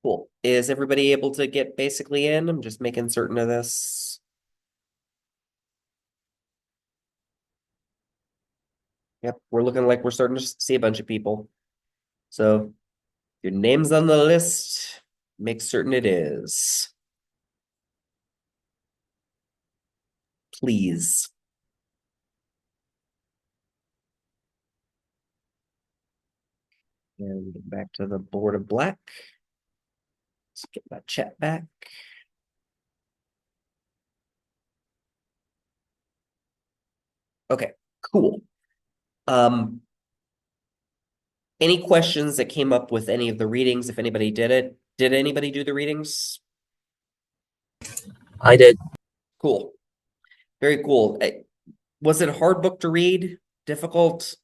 Cool. Is everybody able to get basically in? I'm just making certain of this. Yep, we're looking like we're starting to see a bunch of people. So your name's on the list. Make certain it is. Please. And get back to the board of black. Let's get that chat back. Okay, cool. Any questions that came up with any of the readings, if anybody did it? Did anybody do the readings? I did. Cool. Very cool. Was it a hard book to read? Difficult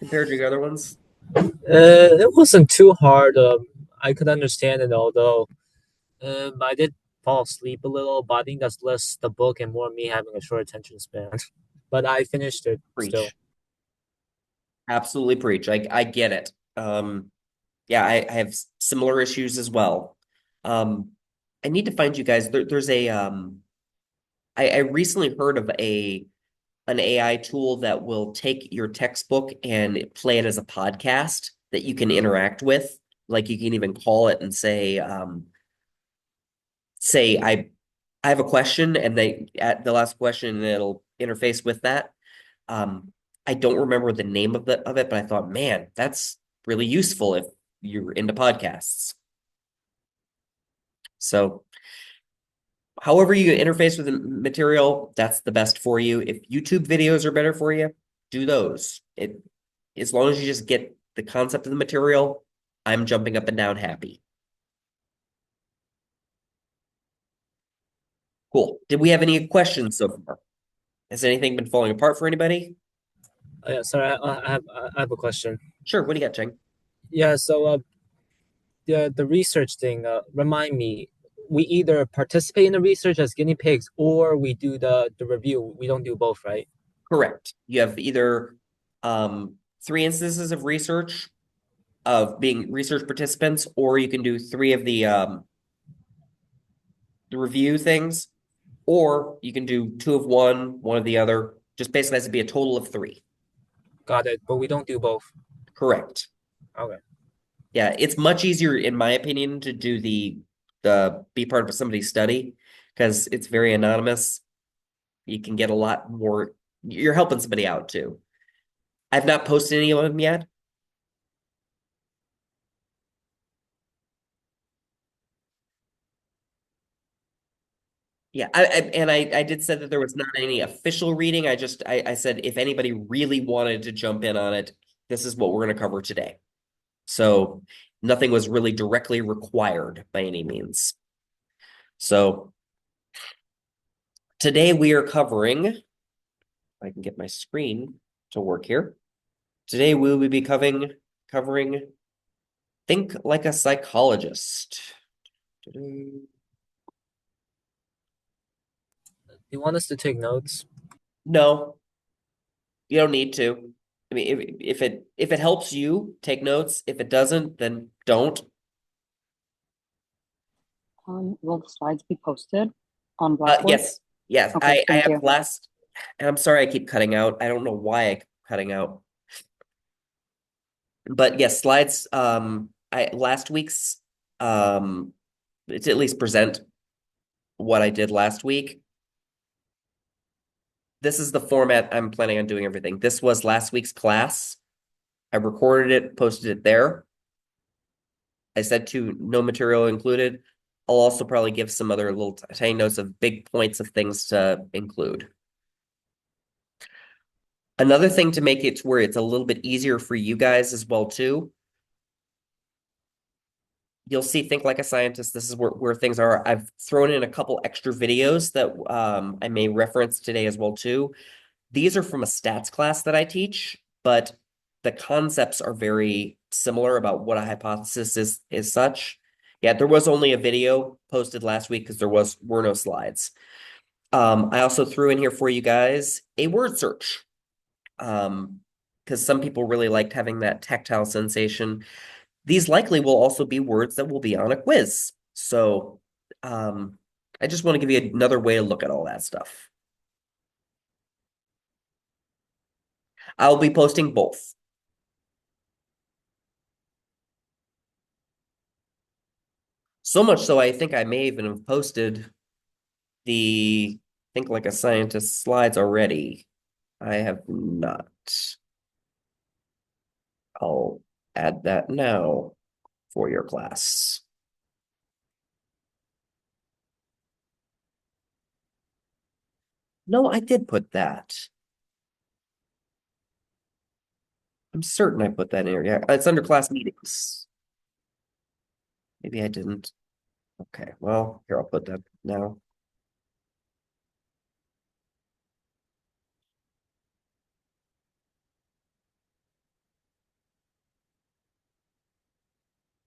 compared to the other ones? It wasn't too hard. I could understand it, although I did fall asleep a little. But I think that's less the book and more me having a short attention span. But I finished it still. Preach. Absolutely preach. I get it. Yeah, I have similar issues as well. I need to find you guys. There's a I recently heard of an AI tool that will take your textbook and play it as a podcast that you can interact with. Like you can even call it and say I have a question, and they at the last question, and it'll interface with that. I don't remember the name of it, but I thought, man, that's really useful if you're into podcasts. So, however you interface with the material, that's the best for you. If YouTube videos are better for you, do those. It as long as you just get the concept of the material, I'm jumping up and down happy. Cool. Did we have any questions so far? Has anything been falling apart for anybody? Yeah, sorry, I have a question. Sure. What do you got, Cheng? Yeah, so the research thing. Remind me, we either participate in the research as guinea pigs or we do the review. We don't do both, right? Correct. You have either three instances of research of being research participants, or you can do three of the review things, or you can do two of one of the other. Just basically has to be a total of three. Got it. But we don't do both. Correct. Okay. Yeah, it's much easier, in my opinion, to do the be part of somebody's study because it's very anonymous. You can get a lot more. You're helping somebody out too. I've not posted any of them yet. Yeah, I did say that there was not any official reading. I said if anybody really wanted to jump in on it, this is what we're going to cover today. So nothing was really directly required by any means. So today we are covering, if I can get my screen to work here. Today we will be covering Think Like a Psychologist. You want us to take notes? No, you don't need to. I mean, if it helps you, take notes. If it doesn't, then don't. Will the slides be posted on Blackboard? Yes, yes. Okay, I thank have you. last. And I'm sorry, I keep cutting out. I don't know why I keep cutting out. But yes, slides. I last week's. It's at least present what I did last week. This is the format I'm planning on doing everything. This was last week's class. I recorded it, posted it there. I said to no material included. I'll also probably give some other little tiny notes of big points of things to include. Another thing to make it to where it's a little bit easier for you guys as well too. You'll see Think Like a Scientist. This is where things are. I've thrown in a couple extra videos that I may reference today as well too. These are from a stats class that I teach, but the concepts are very similar about what a hypothesis is such. Yeah, there was only a video posted last week because were no slides. I also threw in here for you guys a word search. Because some people really liked having that tactile sensation. These likely will also be words that will be on a quiz. So I just want to give you another way to look at all that stuff. I'll be posting both. So much so I think I may even have posted the Think Like a Scientist slides already. I have not. I'll add that now for your class. No, I did put that. I'm certain I put that in here. Yeah, it's under class meetings. Maybe I didn't. Okay, well, here, I'll put that now.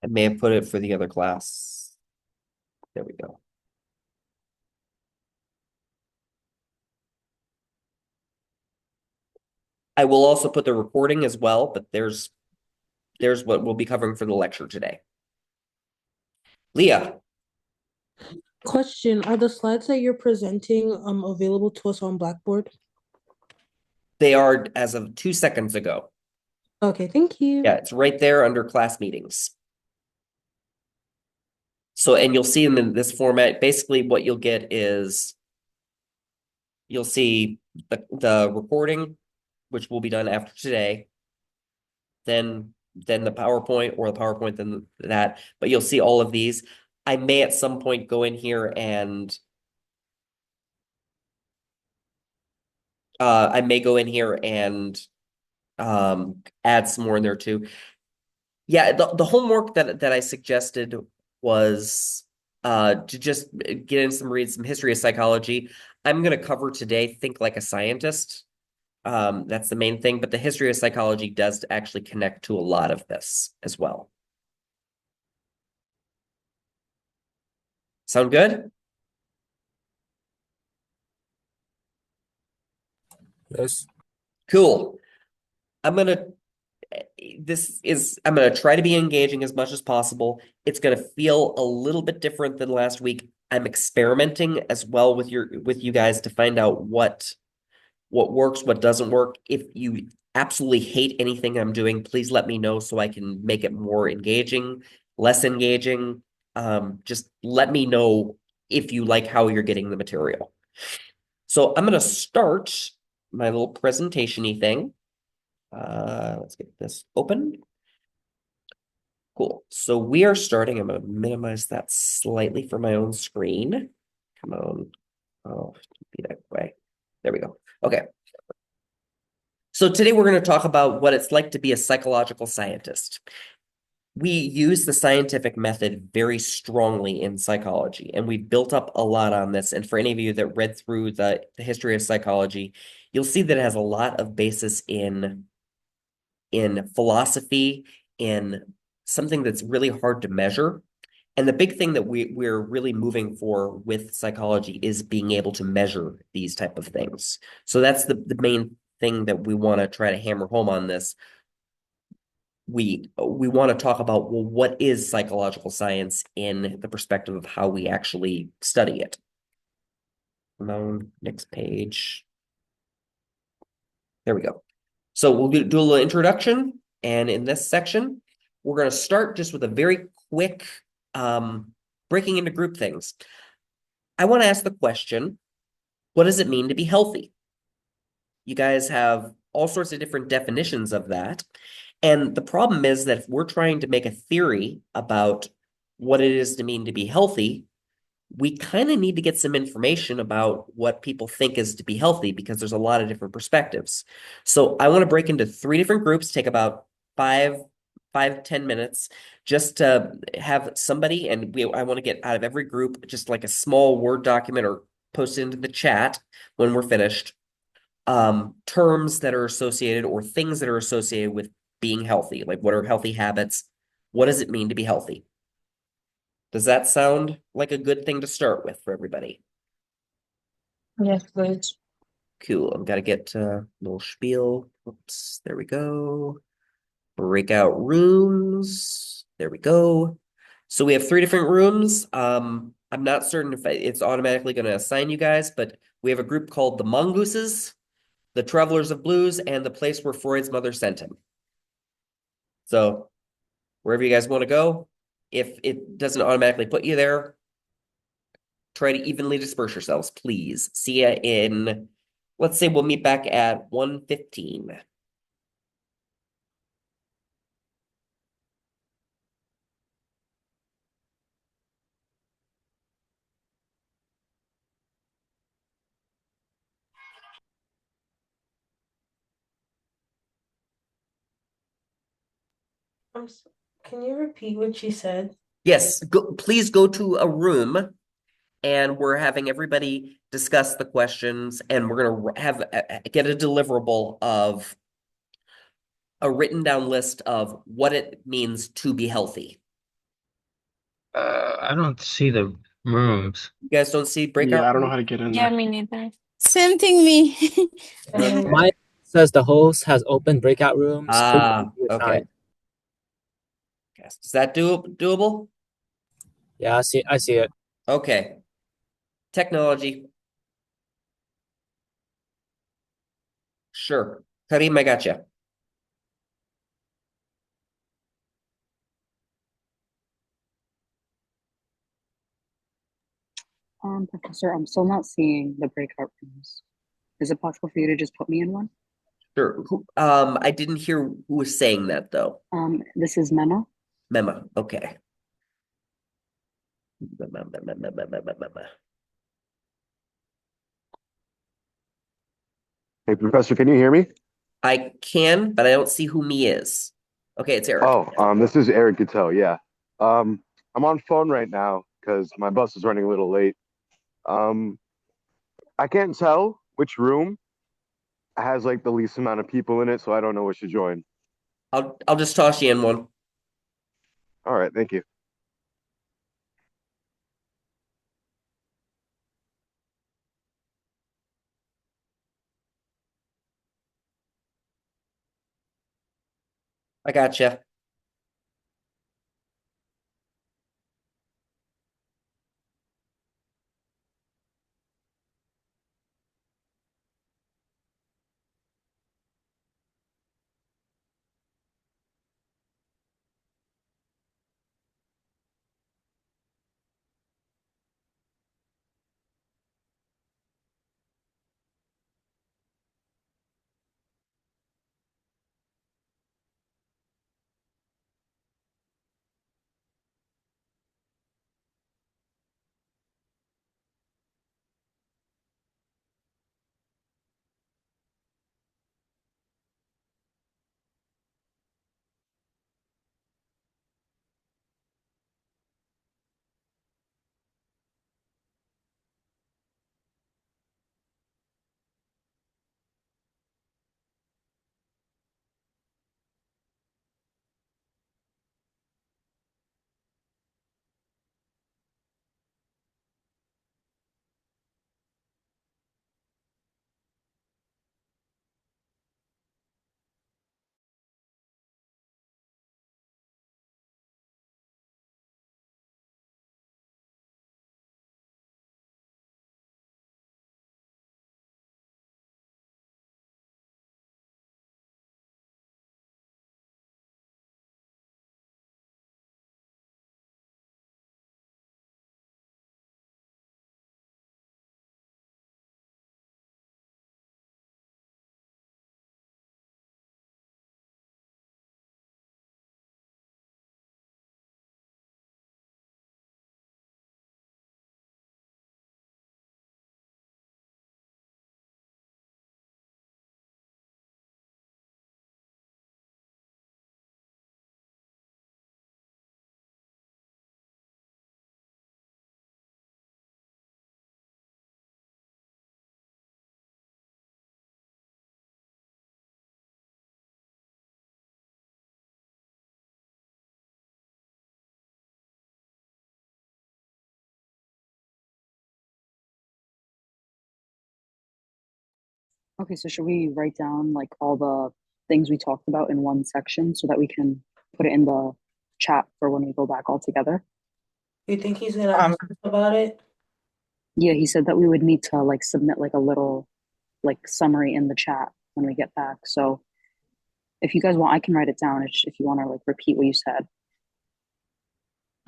I may have put it for the other class. There we go. I will also put the recording as well, but there's what we'll be covering for the lecture today. Leah, Question, are the slides that you're presenting available to us on Blackboard? they are as of 2 seconds ago. Okay, thank you. Yeah, it's right there under class meetings. So, and you'll see them in this format. Basically, what you'll get is you'll see the recording, which will be done after today, then the PowerPoint, or the PowerPoint, then that. But you'll see all of these. I may at some point go in here and I may go in here and add some more in there too. Yeah, the homework that I suggested was to just get in read some history of psychology. I'm going to cover today Think Like a Scientist. That's the main thing, but the history of psychology does actually connect to a lot of this as well. Sound good? Yes. Cool. I'm gonna try to be engaging as much as possible. It's gonna feel a little bit different than last week. I'm experimenting as well with you guys to find out what works, what doesn't work. If you absolutely hate anything I'm doing, please let me know so I can make it more engaging, less engaging. Just let me know if you like how you're getting the material. So I'm gonna start my little presentation-y thing. Let's get this open. Cool. So we are starting. I'm going to minimize that slightly for my own screen. Come on. Oh, be that way. There we go. Okay. So today we're going to talk about what it's like to be a psychological scientist. We use the scientific method very strongly in psychology, and we've built up a lot on this. And for any of you that read through the history of psychology, you'll see that it has a lot of basis in philosophy, in something that's really hard to measure. And the big thing that we're really moving for with psychology is being able to measure these type of things. So that's the main thing that we want to try to hammer home on this. We want to talk about, well, what is psychological science in the perspective of how we actually study it. Next page. There we go. So we'll do a little introduction, and in this section, we're going to start just with a very quick breaking into group things. I want to ask the question, what does it mean to be healthy? You guys have all sorts of different definitions of that. And the problem is that if we're trying to make a theory about what it is to mean to be healthy, we kind of need to get some information about what people think is to be healthy, because there's a lot of different perspectives. So I want to break into 3 different groups, take about 10 minutes, just to have somebody, and I want to get out of every group just like a small Word document, or post it into the chat when we're finished, terms that are associated, or things that are associated with being healthy. Like, what are healthy habits? What does it mean to be healthy? Does that sound like a good thing to start with for everybody? Yes, please. Cool. I've got to get a little spiel. Oops, there we go. Breakout rooms. There we go. So we have three different rooms. I'm not certain if it's automatically going to assign you guys, but we have a group called the Mongooses, the Travelers of Blues, and the place where Freud's mother sent him. So wherever you guys want to go, if it doesn't automatically put you there, try to evenly disperse yourselves, please. See ya in, let's say we'll meet back at 1:15. Can you repeat what she said? Yes, please go to a room and we're having everybody discuss the questions and we're going to have get a deliverable of a written down list of what it means to be healthy. I don't see the rooms. You guys don't see breakout Yeah, I don't know rooms? how to get in Yeah, there. me neither. Same thing, me. Mine says the host has open breakout rooms. Please be Okay. assigned. Yes. Is that doable? Yeah, I see it. Okay. Technology. Sure. Karim, I got you. Professor, I'm still not seeing the breakout rooms. Is it possible for you to just put me in one? Sure. I didn't hear who was saying that though. This is Mena. Mema. Okay. Mema. Hey, Professor, can you hear me? I can, but I don't see who me is. Okay, it's Eric. Oh, this is Eric Guiteau. Yeah. I'm on phone right now because my bus is running a little late. Um, I can't tell which room has like the least amount of people in it, so I don't know which to join. I'll just toss you in one. All right, thank you. I got you. Okay, so should we write down like all the things we talked about in one section so that we can put it in the chat for when we go back all together. You think he's gonna ask us about it? Yeah, he said that we would need to like submit like a little like summary in the chat when we get back. So if you guys want, I can write it down if you want to like repeat what you said.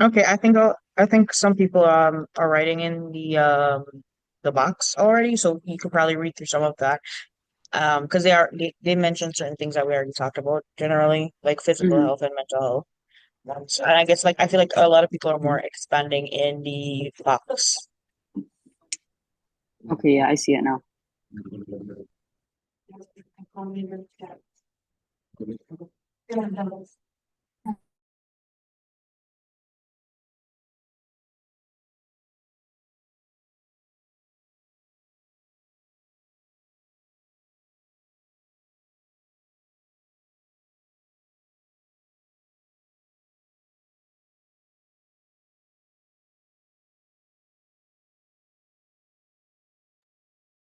Okay, I think some people are writing in the box already, so you could probably read through some of that. Because they mentioned certain things that we already talked about generally, like physical Hmm. health and mental health. And I guess like I feel like a lot of people are more expanding in the box. Okay, yeah, I see it now.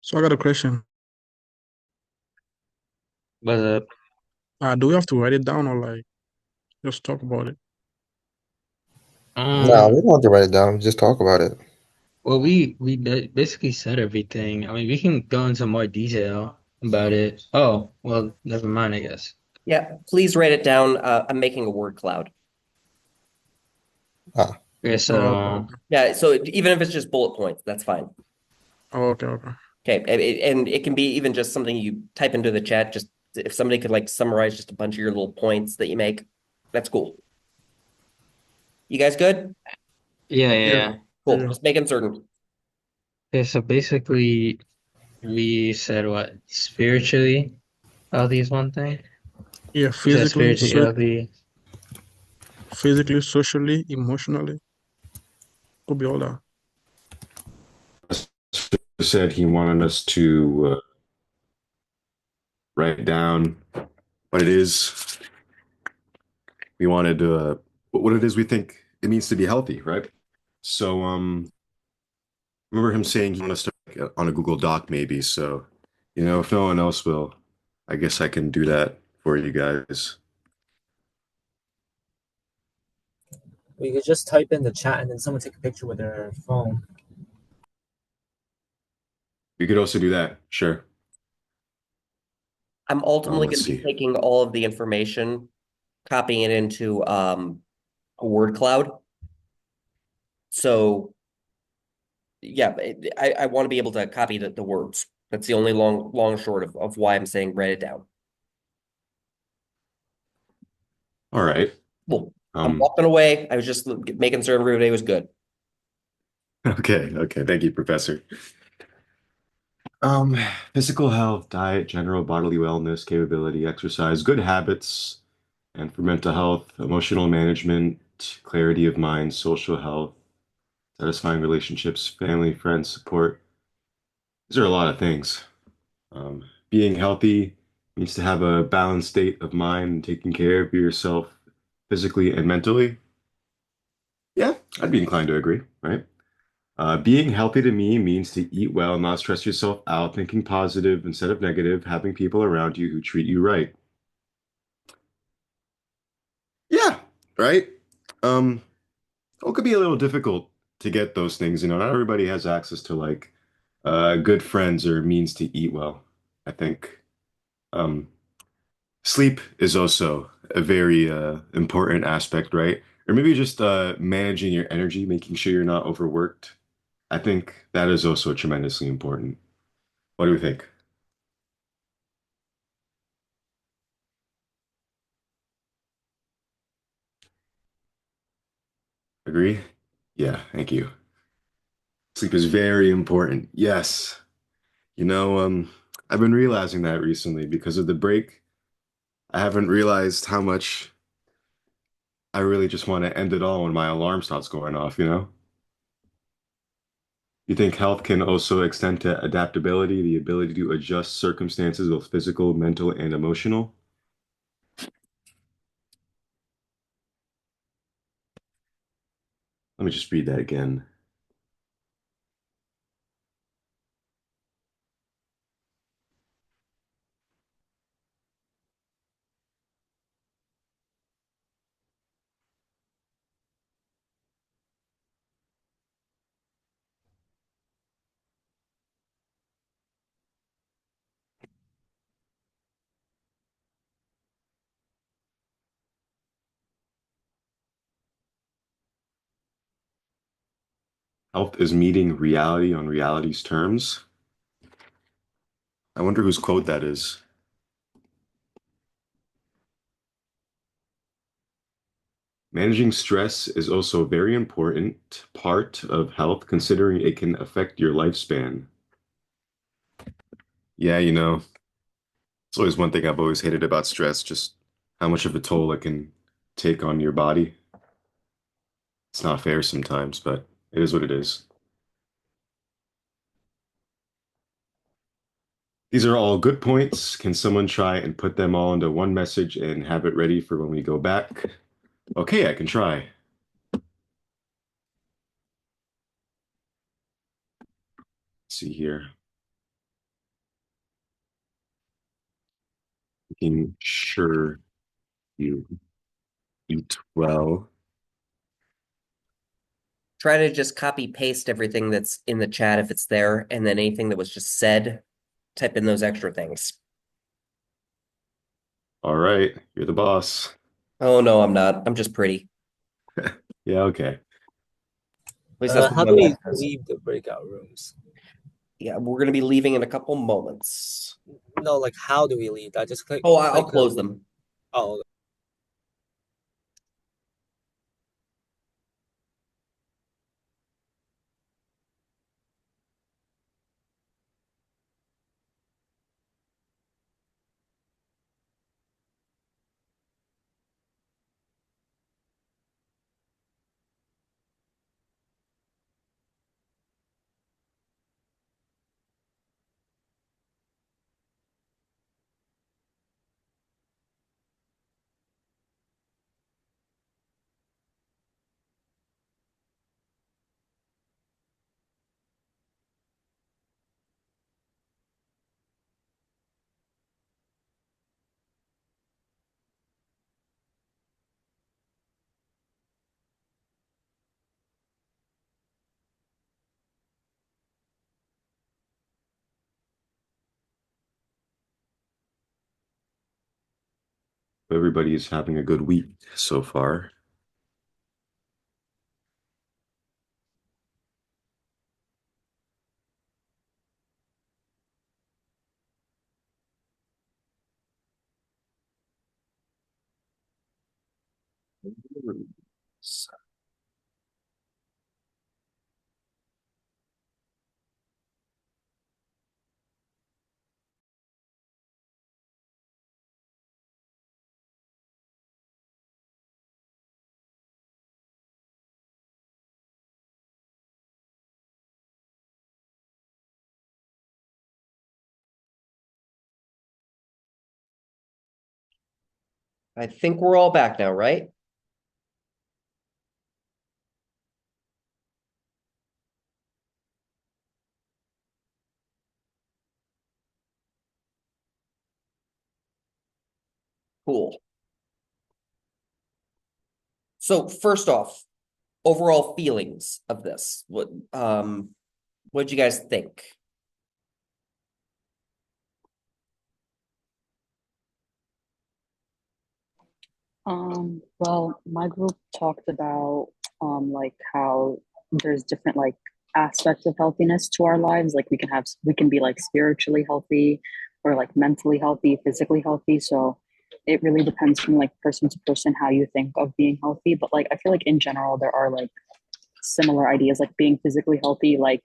So I got a question. But Do we have to write it down or like just talk about it? No, we um, don't have to write it down. Just talk about it. well, basically said everything. I mean, we can go into more detail about it. Oh, well, never mind, I guess. Yeah, please write it down. I'm making a word cloud. Ah, Okay, Oh, so okay, okay. Yeah, so even if it's just bullet points, that's fine. Oh, okay, okay. Okay, and it can be even just something you type into the chat. Just if somebody could like summarize just a bunch of your little points that you make, that's cool. You guys good? yeah, yeah, Yeah, yeah. Cool. yeah, Just making certain. Okay, so basically, we said what spiritually healthy is one thing. yeah. We said spiritually healthy. Physically, socially, emotionally, could be all that. Said he wanted us to write down what it is we wanted to, what it is we think it means to be healthy, right? So, remember him saying he wanted us to on a Google Doc, maybe. So, if no one else will, I guess I can do that for you guys. We could just type in the chat and then someone take a picture with their phone. You could also do that, sure. I'm ultimately Let's going to be see. taking all of the information, copying it into a word cloud. So yeah, I want to be able to copy the words. That's the only long and short of why I'm saying write it down. All right. Cool. I'm Um, walking away. I was just making sure everybody was good. okay. Thank you, Professor. Um, Physical health, diet, general bodily wellness, capability, exercise, good habits, and for mental health, emotional management, clarity of mind, social health, satisfying relationships, family, friends, support. These are a lot of things. Being healthy means to have a balanced state of mind and taking care of yourself physically and mentally. Yeah, I'd be inclined to agree, right? Being healthy to me means to eat well, not stress yourself out, thinking positive instead of negative, having people around you who treat you right. Yeah, right? Um, it could be a little difficult to get those things, not everybody has access to like good friends or means to eat well. I think um sleep is also a very important aspect, right? Or maybe just managing your energy, making sure you're not overworked. I think that is also tremendously important. What do we think? Agree? Yeah, thank you. Sleep is very important. Yes. I've been realizing that recently because of the break. I haven't realized how much I really just want to end it all when my alarm starts going off? You think health can also extend to adaptability, the ability to adjust circumstances, both physical, mental, and emotional? Let me just read that again. Health is meeting reality on reality's terms. I wonder whose quote that is. Managing stress is also a very important part of health, considering it can affect your lifespan. Yeah, it's always one thing I've always hated about stress, just how much of a toll it can take on your body. It's not fair sometimes, but it is what it is. These are all good points. Can someone try and put them all into one message and have it ready for when we go back? Okay, I can try. Let's see here. Making sure you eat well. Try to just copy paste everything that's in the chat if it's there, and then anything that was just said, type in those extra things. All right, you're the boss. Oh no, I'm not. I'm just pretty. Yeah, okay. At least that's what How my do we wife says. leave the breakout rooms? Yeah, we're gonna be leaving in a couple moments. No, like how do we leave? I just click Oh, I'll click close them. Oh, Everybody is having a good week so far. I think we're all back now, right? Cool. So first off, overall feelings of this. What'd you guys think? Well, my group talked about like how there's different like aspects of healthiness to our lives. Like we can be like spiritually healthy or like mentally healthy, physically healthy. So it really depends from like person to person how you think of being healthy. But like I feel like in general there are like similar ideas like being physically healthy, like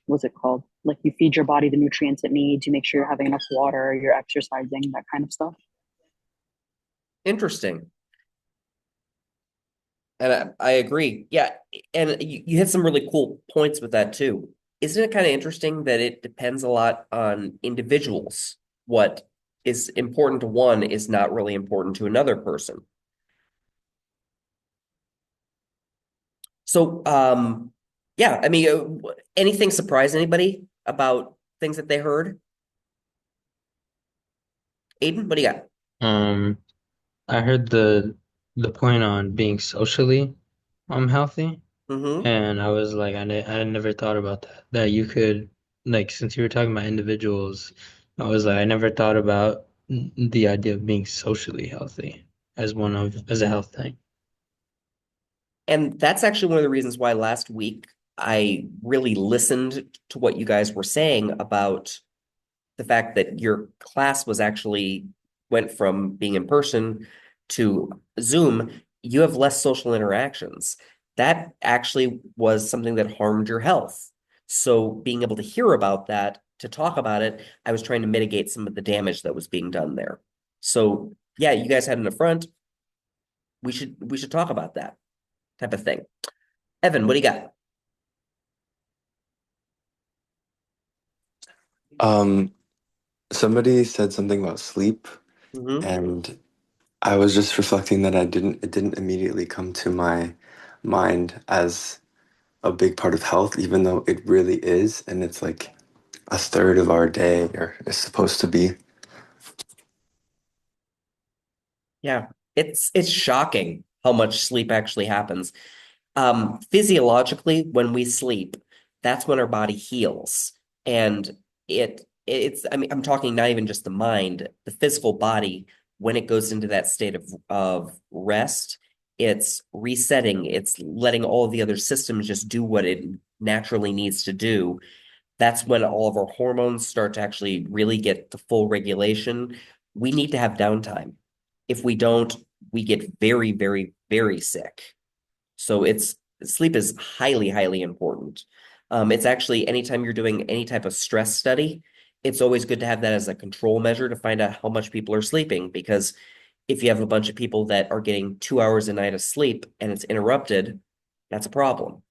what's it called? Like you feed your body the nutrients it needs, you make sure you're having enough water, you're exercising, that kind of stuff. Interesting. And I agree. Yeah, and you hit some really cool points with that too. Isn't it kind of interesting that it depends a lot on individuals? What is important to one is not really important to another person. So, yeah, I mean, anything surprise anybody about things that they heard? Aiden, what do you got? Um, I heard the point on being socially healthy, Mm-hmm. and I was like, I never thought about that. That you could like since you were talking about individuals, I was like, I never thought about the idea of being socially healthy as a health thing. And that's actually one of the reasons why last week I really listened to what you guys were saying about the fact that your class was actually went from being in person to Zoom. You have less social interactions. That actually was something that harmed your health. So being able to hear about that, to talk about it, I was trying to mitigate some of the damage that was being done there. So yeah, you guys had an affront. We should talk about that type of thing. Evan, what do you got? Um, Somebody said something about sleep, Mm-hmm. and I was just reflecting that it didn't immediately come to my mind as a big part of health, even though it really is, and it's like a third of our day, or is supposed to be. Yeah, it's shocking how much sleep actually happens. Physiologically, when we sleep, that's when our body heals. And it's I mean, I'm talking not even just the mind, the physical body, when it goes into that state of rest, it's resetting, it's letting all of the other systems just do what it naturally needs to do. That's when all of our hormones start to actually really get the full regulation. We need to have downtime. If we don't, we get very, very, very sick. So it's sleep is highly, highly important. It's actually anytime you're doing any type of stress study, it's always good to have that as a control measure to find out how much people are sleeping. Because if you have a bunch of people that are getting 2 hours a night of sleep and it's interrupted, that's a problem.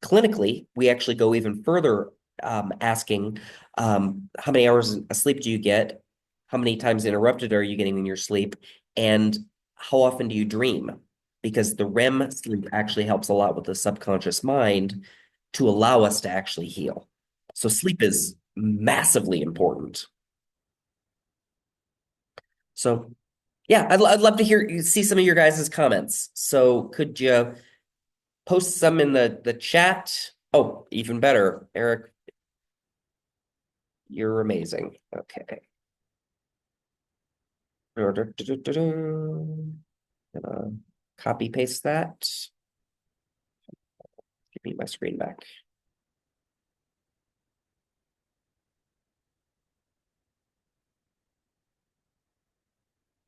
Clinically, we actually go even further, asking how many hours of sleep do you get? How many times interrupted are you getting in your sleep? And how often do you dream? Because the REM sleep actually helps a lot with the subconscious mind to allow us to actually heal. So sleep is massively important. So yeah, I'd love to see some of your guys' comments. So could you post some in the chat? Oh, even better, Eric, you're amazing. Okay. Gonna copy paste that. Give me my screen back.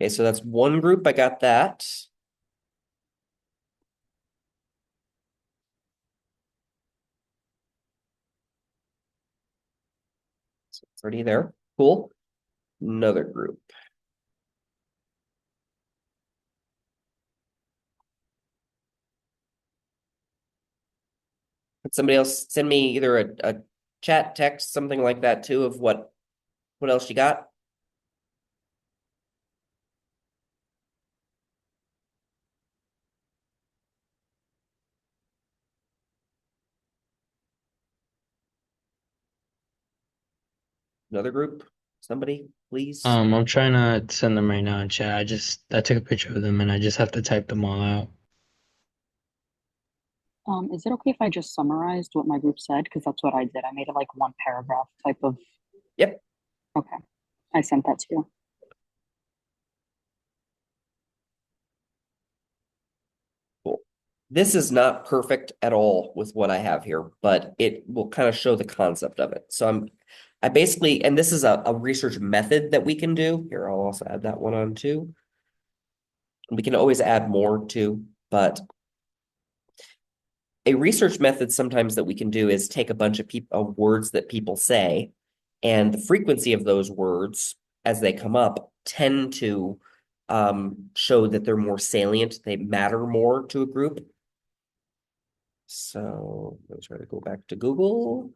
Okay, so that's one group. I got that. So it's already there. Cool. Another group. Could somebody else send me either a chat, text, something like that too, of what else you got? Another group? Somebody, please. I'm trying to send them right now in chat. I took a picture of them and I just have to type them all out. Is it okay if I just summarized what my group said? Because that's what I did. I made it like one paragraph type of. Yep. Okay. I sent that to you. Cool. This is not perfect at all with what I have here, but it will kind of show the concept of it. So I basically, and this is a research method that we can do. Here, I'll also add that one on too. We can always add more too, but a research method sometimes that we can do is take a bunch of words that people say, and the frequency of those words as they come up tend to show that they're more salient, they matter more to a group. So let me try to go back to Google.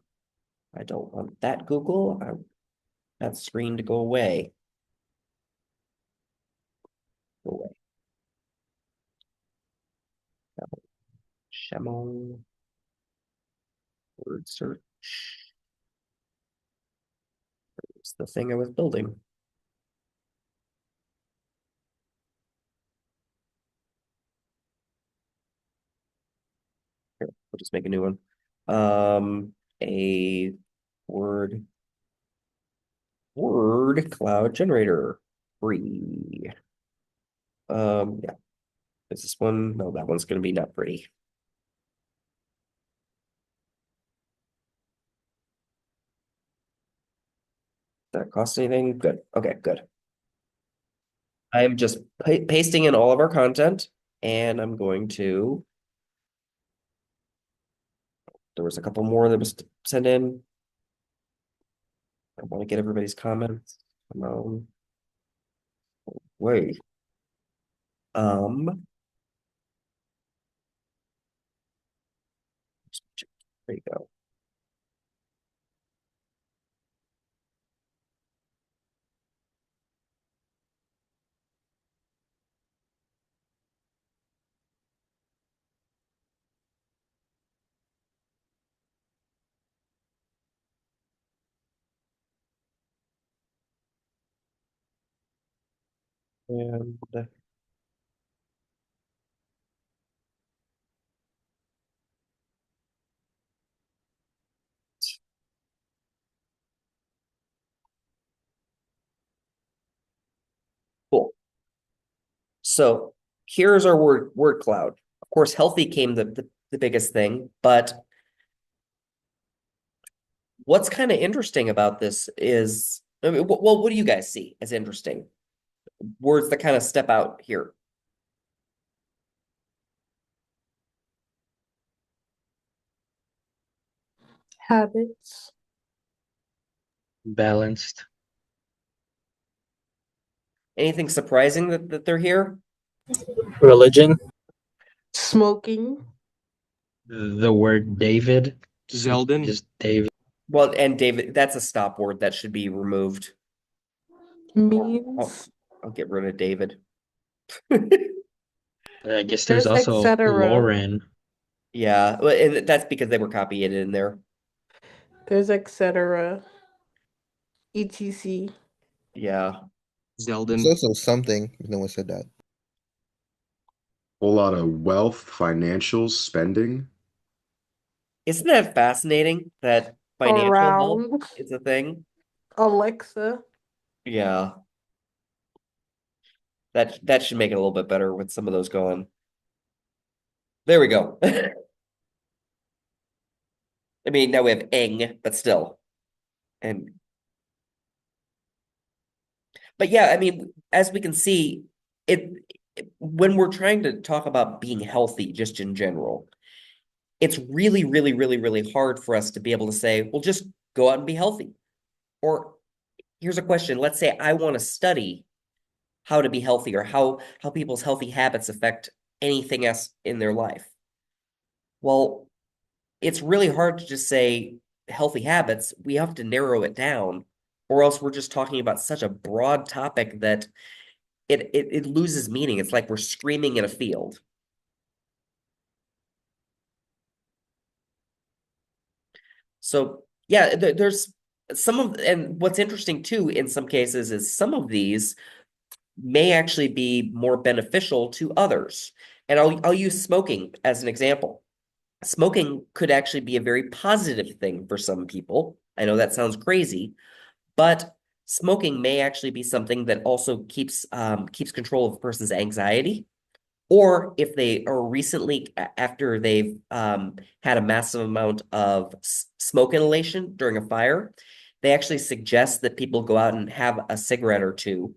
I don't want that Google. I want that screen to go away. Go away. Shemo word search. It's the thing I was building. Here, we'll just make a new one. A word cloud generator. Free. Yeah. Is this one? No, that one's gonna be not pretty. it cost anything? Good. Okay, good. I'm just pasting in all of our content, and I'm going to. There was a couple more that was sent in. I want to get everybody's comments. Come on. Wait. There you go. And cool. So here's our word cloud. Of course, healthy came the biggest thing, but what's kind of interesting about this is, I mean, well, what do you guys see as interesting? Words that kind of step out here. Habits. Balanced. Anything surprising that they're here? Religion. Smoking. The word David. Zeldin. Just David. Well, and David, that's a stop word that should be removed. Means. I'll get rid of David. I guess there's There's also etc. Lauren. Yeah, well, and that's because they were copying it in there. There's etc. etc. Yeah. Zeldin. There's also something, but no one said that. Whole lot of wealth, financials, spending. Isn't that fascinating that financial health Around. is a thing? Alexa. Yeah. That should make it a little bit better with some of those going. There we go. I mean, now we have ing, but still. But yeah, I mean, as we can see, when we're trying to talk about being healthy just in general, it's really, really, really, really hard for us to be able to say, well, just go out and be healthy. Or here's a question. Let's say I want to study how to be healthy or how people's healthy habits affect anything else in their life. Well, it's really hard to just say healthy habits. We have to narrow it down, or else we're just talking about such a broad topic that it loses meaning. It's like we're screaming in a field. So yeah, there's some of, and what's interesting too, in some cases, is some of these may actually be more beneficial to others. And I'll use smoking as an example. Smoking could actually be a very positive thing for some people. I know that sounds crazy, but smoking may actually be something that also keeps control of a person's anxiety. Or if they are recently, after they've had a massive amount of smoke inhalation during a fire, they actually suggest that people go out and have a cigarette or two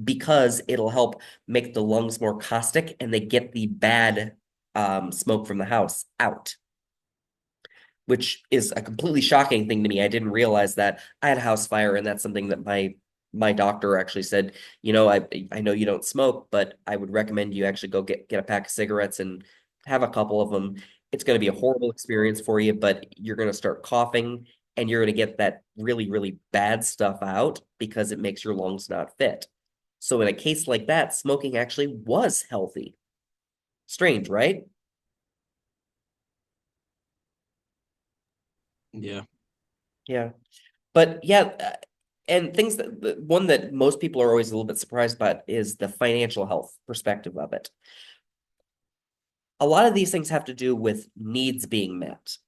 because it'll help make the lungs more caustic and they get the bad smoke from the house out, which is a completely shocking thing to me. I didn't realize that. I had a house fire, and that's something that my doctor actually said, I know you don't smoke, but I would recommend you actually go get a pack of cigarettes and have a couple of them. It's going to be a horrible experience for you, but you're going to start coughing and you're going to get that really, really bad stuff out because it makes your lungs not fit. So in a case like that, smoking actually was healthy. Strange, right? Yeah. Yeah. But yeah, and things that the one that most people are always a little bit surprised about is the financial health perspective of it. A lot of these things have to do with needs being met.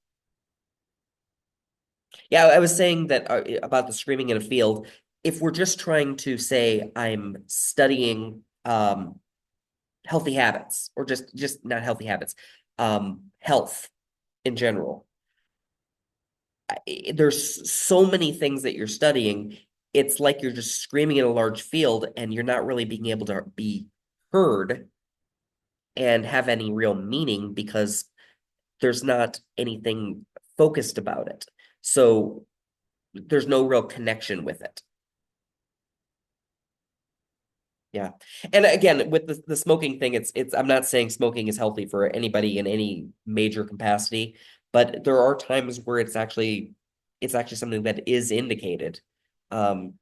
Yeah, I was saying that about the screaming in a field. If we're just trying to say I'm studying healthy habits, or just not healthy habits, health in general, there's so many things that you're studying. it's like you're just screaming in a large field and you're not really being able to be heard and have any real meaning because there's not anything focused about it. So there's no real connection with it. Yeah. And again, with the smoking thing, it's I'm not saying smoking is healthy for anybody in any major capacity, but there are times where it's actually something that is indicated.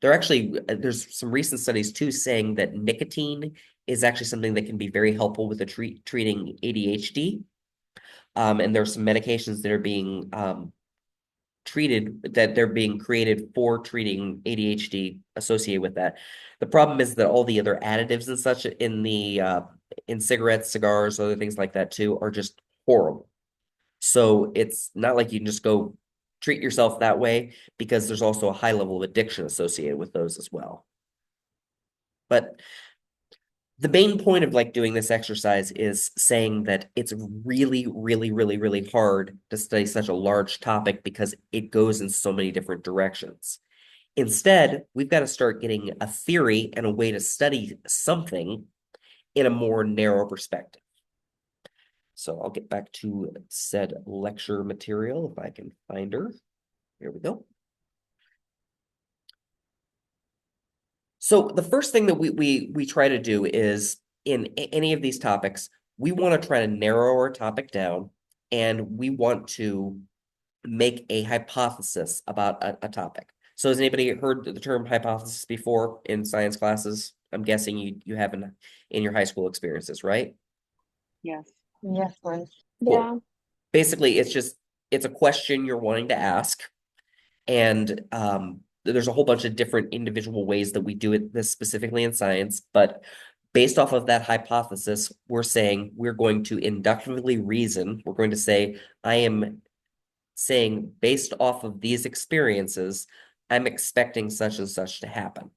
There's some recent studies too saying that nicotine is actually something that can be very helpful with treating ADHD. And there's some medications that are being that they're being created for treating ADHD associated with that. The problem is that all the other additives and such in cigarettes, cigars, other things like that too are just horrible. So it's not like you can just go treat yourself that way because there's also a high level of addiction associated with those as well. But the main point of like doing this exercise is saying that it's really, really, really, really hard to study such a large topic because it goes in so many different directions. Instead, we've got to start getting a theory and a way to study something in a more narrow perspective. So I'll get back to said lecture material if I can find her. Here we go. So the first thing that we try to do is in any of these topics, we want to try to narrow our topic down and we want to make a hypothesis about a topic. So has anybody heard the term hypothesis before in science classes? I'm guessing you have in your high school experiences, right? Yes. Yes, please. Yeah. Basically, it's a question you're wanting to ask, and there's a whole bunch of different individual ways that we do this specifically in science, but based off of that hypothesis, we're saying we're going to inductively reason. We're going to say, I am saying based off of these experiences, I'm expecting such and such to happen.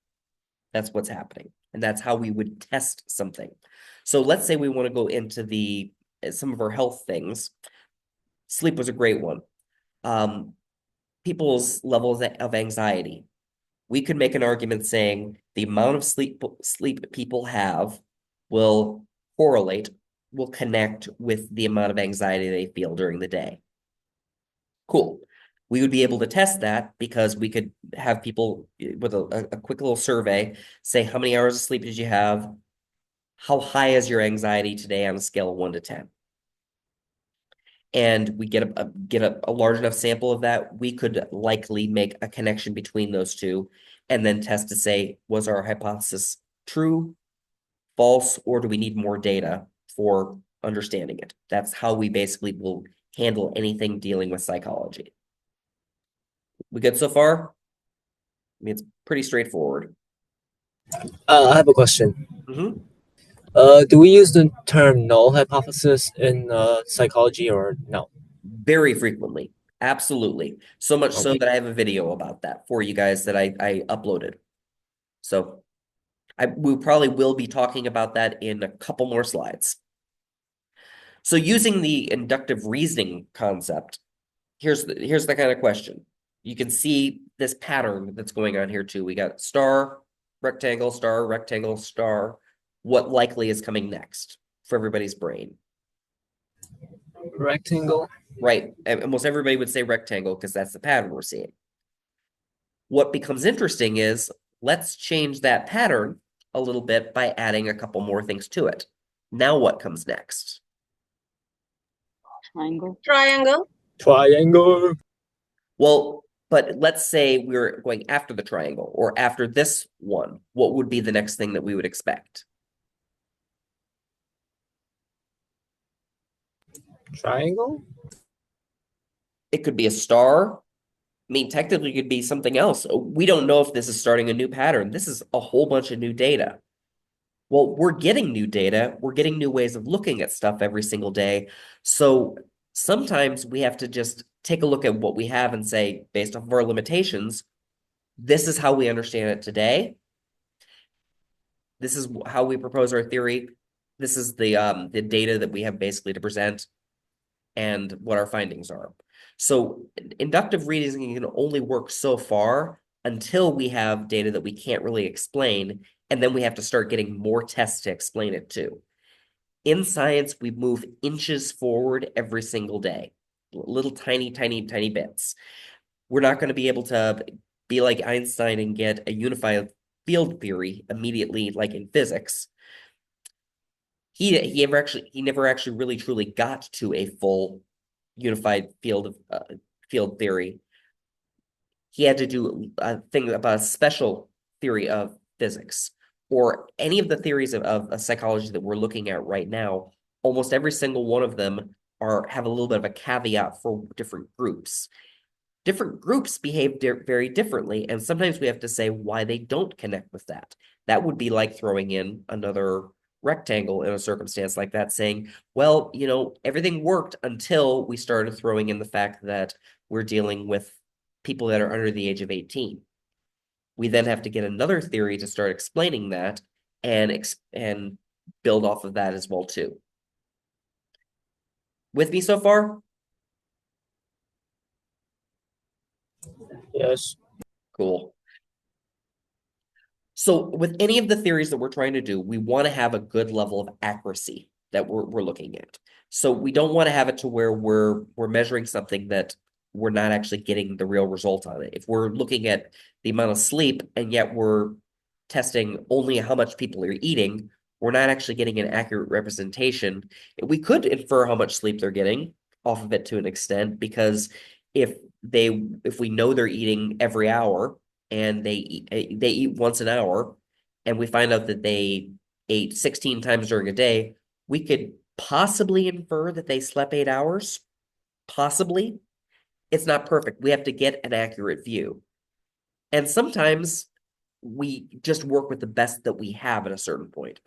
That's what's happening. And that's how we would test something. So let's say we want to go into some of our health things. Sleep was a great one. People's levels of anxiety. We could make an argument saying the amount of sleep people have will connect with the amount of anxiety they feel during the day. Cool. We would be able to test that because we could have people with a quick little survey say, how many hours of sleep did you have? How high is your anxiety today on a scale of 1 to 10? And we get a large enough sample of that, we could likely make a connection between those two and then test to say, was our hypothesis true, false, or do we need more data for understanding it? That's how we basically will handle anything dealing with psychology. We good so far? I mean, it's pretty straightforward. I have a question. Mm-hmm. Do we use the term null hypothesis in psychology or no? Very frequently. Absolutely. So much so Okay. that I have a video about that for you guys that I uploaded. So we probably will be talking about that in a couple more slides. So using the inductive reasoning concept, here's the kind of question. You can see this pattern that's going on here too. We got star, rectangle, star, rectangle, star. What likely is coming next for everybody's brain? Rectangle. Right. Almost everybody would say rectangle because that's the pattern we're seeing. What becomes interesting is let's change that pattern a little bit by adding a couple more things to it. Now what comes next? Triangle. Triangle. Triangle. Well, but let's say we're going after the triangle or after this one. What would be the next thing that we would expect? Triangle? It could be a star. I mean, technically, it could be something else. We don't know if this is starting a new pattern. This is a whole bunch of new data. Well, we're getting new data. We're getting new ways of looking at stuff every single day. So sometimes we have to just take a look at what we have and say, based off of our limitations, this is how we understand it today. This is how we propose our theory. This is the data that we have basically to present and what our findings are. So inductive reasoning can only work so far until we have data that we can't really explain, and then we have to start getting more tests to explain it too. In science, we move inches forward every single day, little tiny, tiny, tiny bits. We're not going to be able to be like Einstein and get a unified field theory immediately, like in physics. He never actually really truly got to a full unified field theory. He had to do a thing about a special theory of physics, or any of the theories of psychology that we're looking at right now. Almost every single one of them have a little bit of a caveat for different groups. Different groups behave very differently, and sometimes we have to say why they don't connect with that. That would be like throwing in another rectangle in a circumstance like that, saying, well, everything worked until we started throwing in the fact that we're dealing with people that are under the age of 18. We then have to get another theory to start explaining that and build off of that as well too. With me so far? Yes. Cool. So with any of the theories that we're trying to do, we want to have a good level of accuracy that we're looking at. So we don't want to have it to where we're measuring something that we're not actually getting the real result on it. If we're looking at the amount of sleep and yet we're testing only how much people are eating, we're not actually getting an accurate representation. We could infer how much sleep they're getting off of it to an extent, because if we know they're eating every hour and they eat once an hour, and we find out that they ate 16 times during a day, we could possibly infer that they slept 8 hours. Possibly. It's not perfect. We have to get an accurate view. And sometimes we just work with the best that we have at a certain point.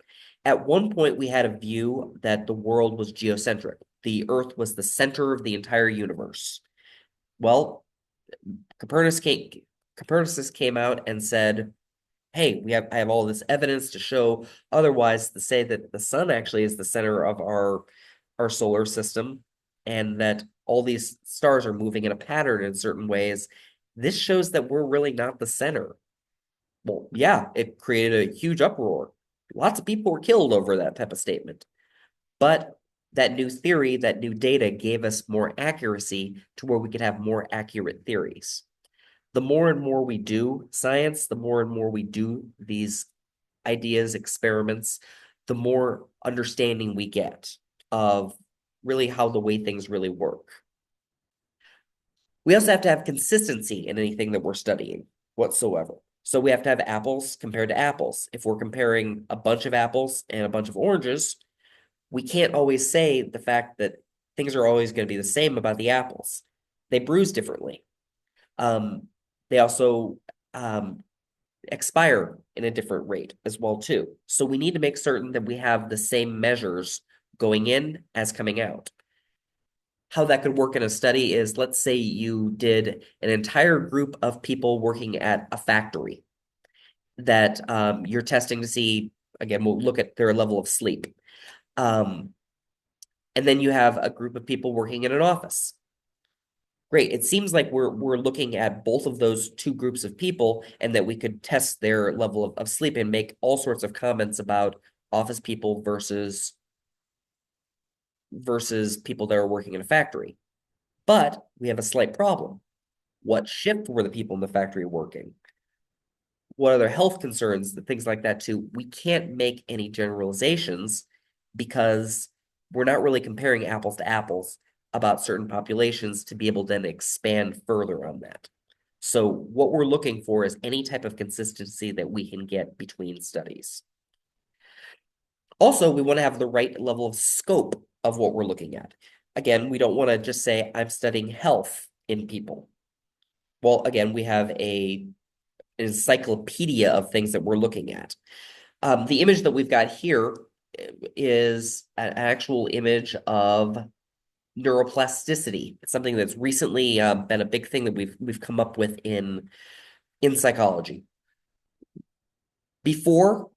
At one point, we had a view that the world was geocentric. The Earth was the center of the entire universe. Well, Copernicus came out and said, hey, I have all this evidence to show otherwise, to say that the sun actually is the center of our solar system, and that all these stars are moving in a pattern in certain ways. This shows that we're really not the center. Well, yeah, it created a huge uproar. Lots of people were killed over that type of statement. But that new theory, that new data gave us more accuracy to where we could have more accurate theories. The more and more we do science, the more and more we do these ideas, experiments, the more understanding we get of really how the way things really work. We also have to have consistency in anything that we're studying whatsoever. So we have to have apples compared to apples. If we're comparing a bunch of apples and a bunch of oranges, we can't always say the fact that things are always going to be the same about the apples. They bruise differently. They also expire in a different rate as well too. So we need to make certain that we have the same measures going in as coming out. How that could work in a study is, let's say you did an entire group of people working at a factory that you're testing to see, again, we'll look at their level of sleep. And then you have a group of people working in an office. Great. It seems like we're looking at both of those two groups of people, and that we could test their level of sleep and make all sorts of comments about office people versus people that are working in a factory. But we have a slight problem. What shift were the people in the factory working? What other health concerns, things like that too? We can't make any generalizations because we're not really comparing apples to apples about certain populations to be able to then expand further on that. So what we're looking for is any type of consistency that we can get between studies. Also, we want to have the right level of scope of what we're looking at. Again, we don't want to just say, I'm studying health in people. Well, again, we have an encyclopedia of things that we're looking at. The image that we've got here is an actual image of neuroplasticity. It's something that's recently been a big thing that we've come up with in psychology. Before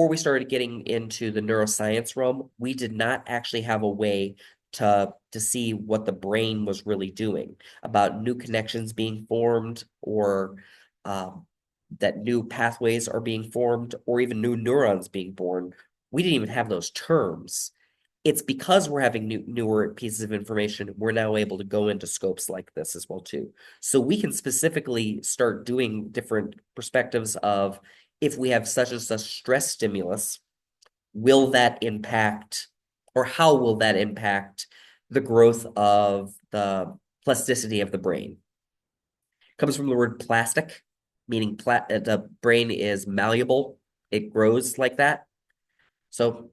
we started getting into the neuroscience realm, we did not actually have a way to see what the brain was really doing, about new connections being formed, or that new pathways are being formed, or even new neurons being born. We didn't even have those terms. It's because we're having newer pieces of information, we're now able to go into scopes like this as well too. So we can specifically start doing different perspectives of, if we have such and such stress stimulus, will that impact, or how will that impact the growth of the plasticity of the brain? Comes from the word plastic, meaning the brain is malleable. It grows like that. So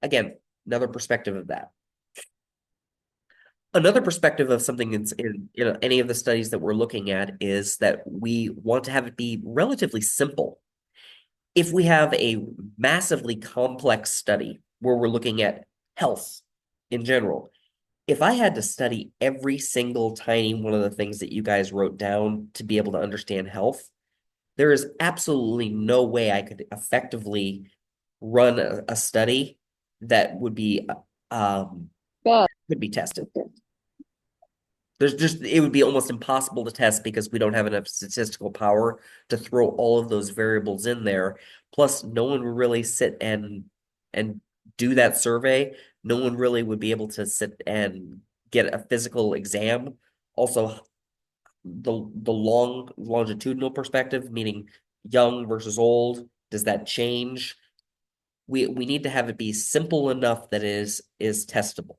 again, another perspective of that. Another perspective of something that's in any of the studies that we're looking at is that we want to have it be relatively simple. If we have a massively complex study where we're looking at health in general, if I had to study every single tiny one of the things that you guys wrote down to be able to understand health, there is absolutely no way I could effectively run a study that would be could be tested. It would be almost impossible to test because we don't have enough statistical power to throw all of those variables in there. Plus, no one would really sit and do that survey. No one really would be able to sit and get a physical exam. Also, the longitudinal perspective, meaning young versus old, does that change? We need to have it be simple enough that is testable.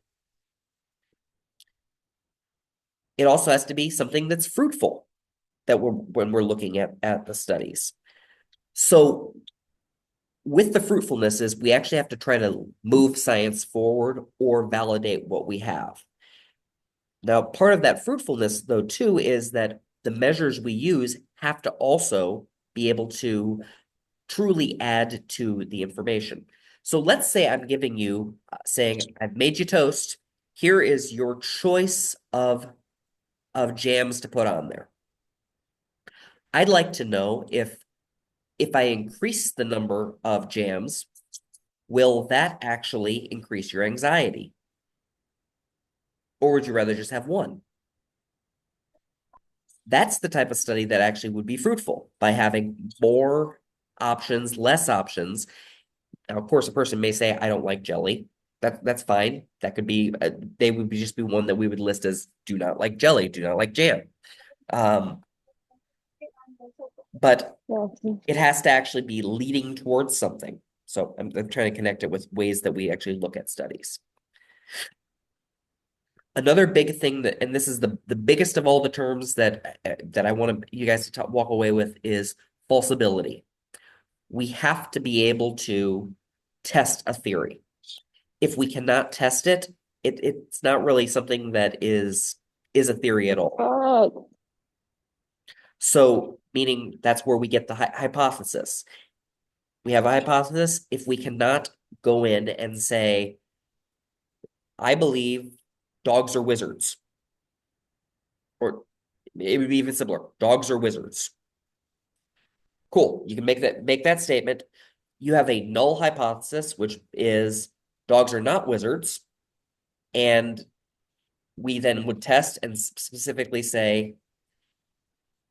It also has to be something that's fruitful when we're looking at the studies. So with the fruitfulness is we actually have to try to move science forward or validate what we have. Now, part of that fruitfulness, though, too, is that the measures we use have to also be able to truly add to the information. So let's say I'm giving you, saying, I've made you toast. Here is your choice of jams to put on there. I'd like to know if I increase the number of jams, will that actually increase your anxiety? Or would you rather just have one? That's the type of study that actually would be fruitful by having more options, less options. Now, of course, a person may say, I don't like jelly. That's fine. That could be, they would just be one that we would list as do not like jelly, do not like jam. But it has to actually be leading towards something. So I'm trying to connect it with ways that we actually look at studies. Another big thing that, and this is the biggest of all the terms that I want you guys to walk away with, is falsibility. We have to be able to test a theory. If we cannot test it, it's not really something that is a theory at all. So, meaning that's where we get the hypothesis. We have a hypothesis. If we cannot go in and say, I believe dogs are wizards, or it would be even simpler, dogs are wizards. Cool. You can make that statement. You have a null hypothesis, which is dogs are not wizards. And we then would test and specifically say,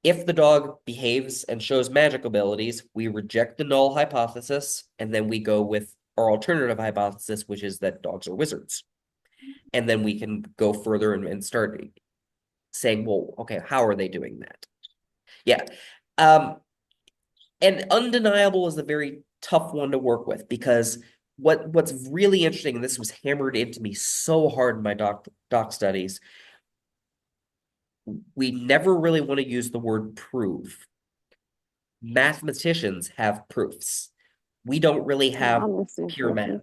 if the dog behaves and shows magic abilities, we reject the null hypothesis, and then we go with our alternative hypothesis, which is that dogs are wizards. And then we can go further and start saying, well, okay, how are they doing that? Yeah. And undeniable is a very tough one to work with, because what's really interesting, and this was hammered into me so hard in my doc studies, we never really want to use the word prove. Mathematicians have proofs. We don't really have pure math.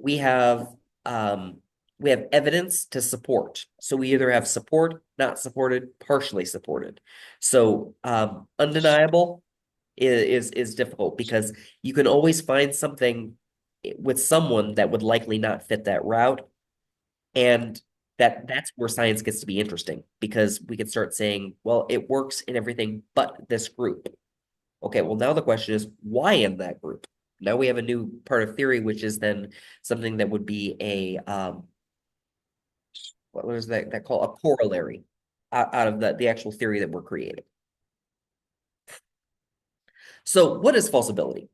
We have evidence to support. So we either have support, not supported, partially supported. So undeniable is difficult, because you can always find something with someone that would likely not fit that route. And that's where science gets to be interesting, because we can start saying, well, it works in everything but this group. Okay, well, now the question is, why in that group? Now we have a new part of theory, which is then something that would be what was that called? A corollary out of the actual theory that we're creating. So what is falsibility?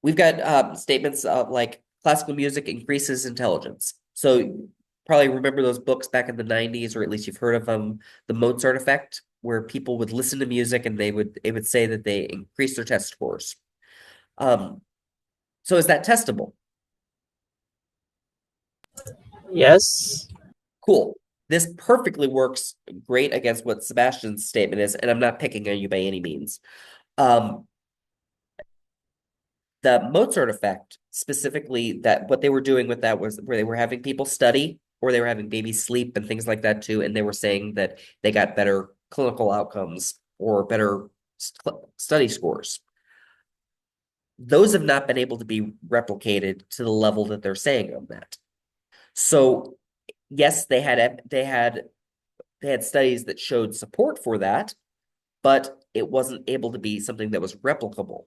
We've got statements of like classical music increases intelligence. So probably remember those books back in the 90s, or at least you've heard of them, the Mozart effect, where people would listen to music and they would say that they increase their test scores. So is that testable? Yes. Cool. This perfectly works great against what Sebastian's statement is, and I'm not picking on you by any means. The Mozart effect, specifically, that what they were doing with that was where they were having people study, or they were having babies sleep and things like that too, and they were saying that they got better clinical outcomes or better study scores. Those have not been able to be replicated to the level that they're saying on that. So yes, they had studies that showed support for that, but it wasn't able to be something that was replicable.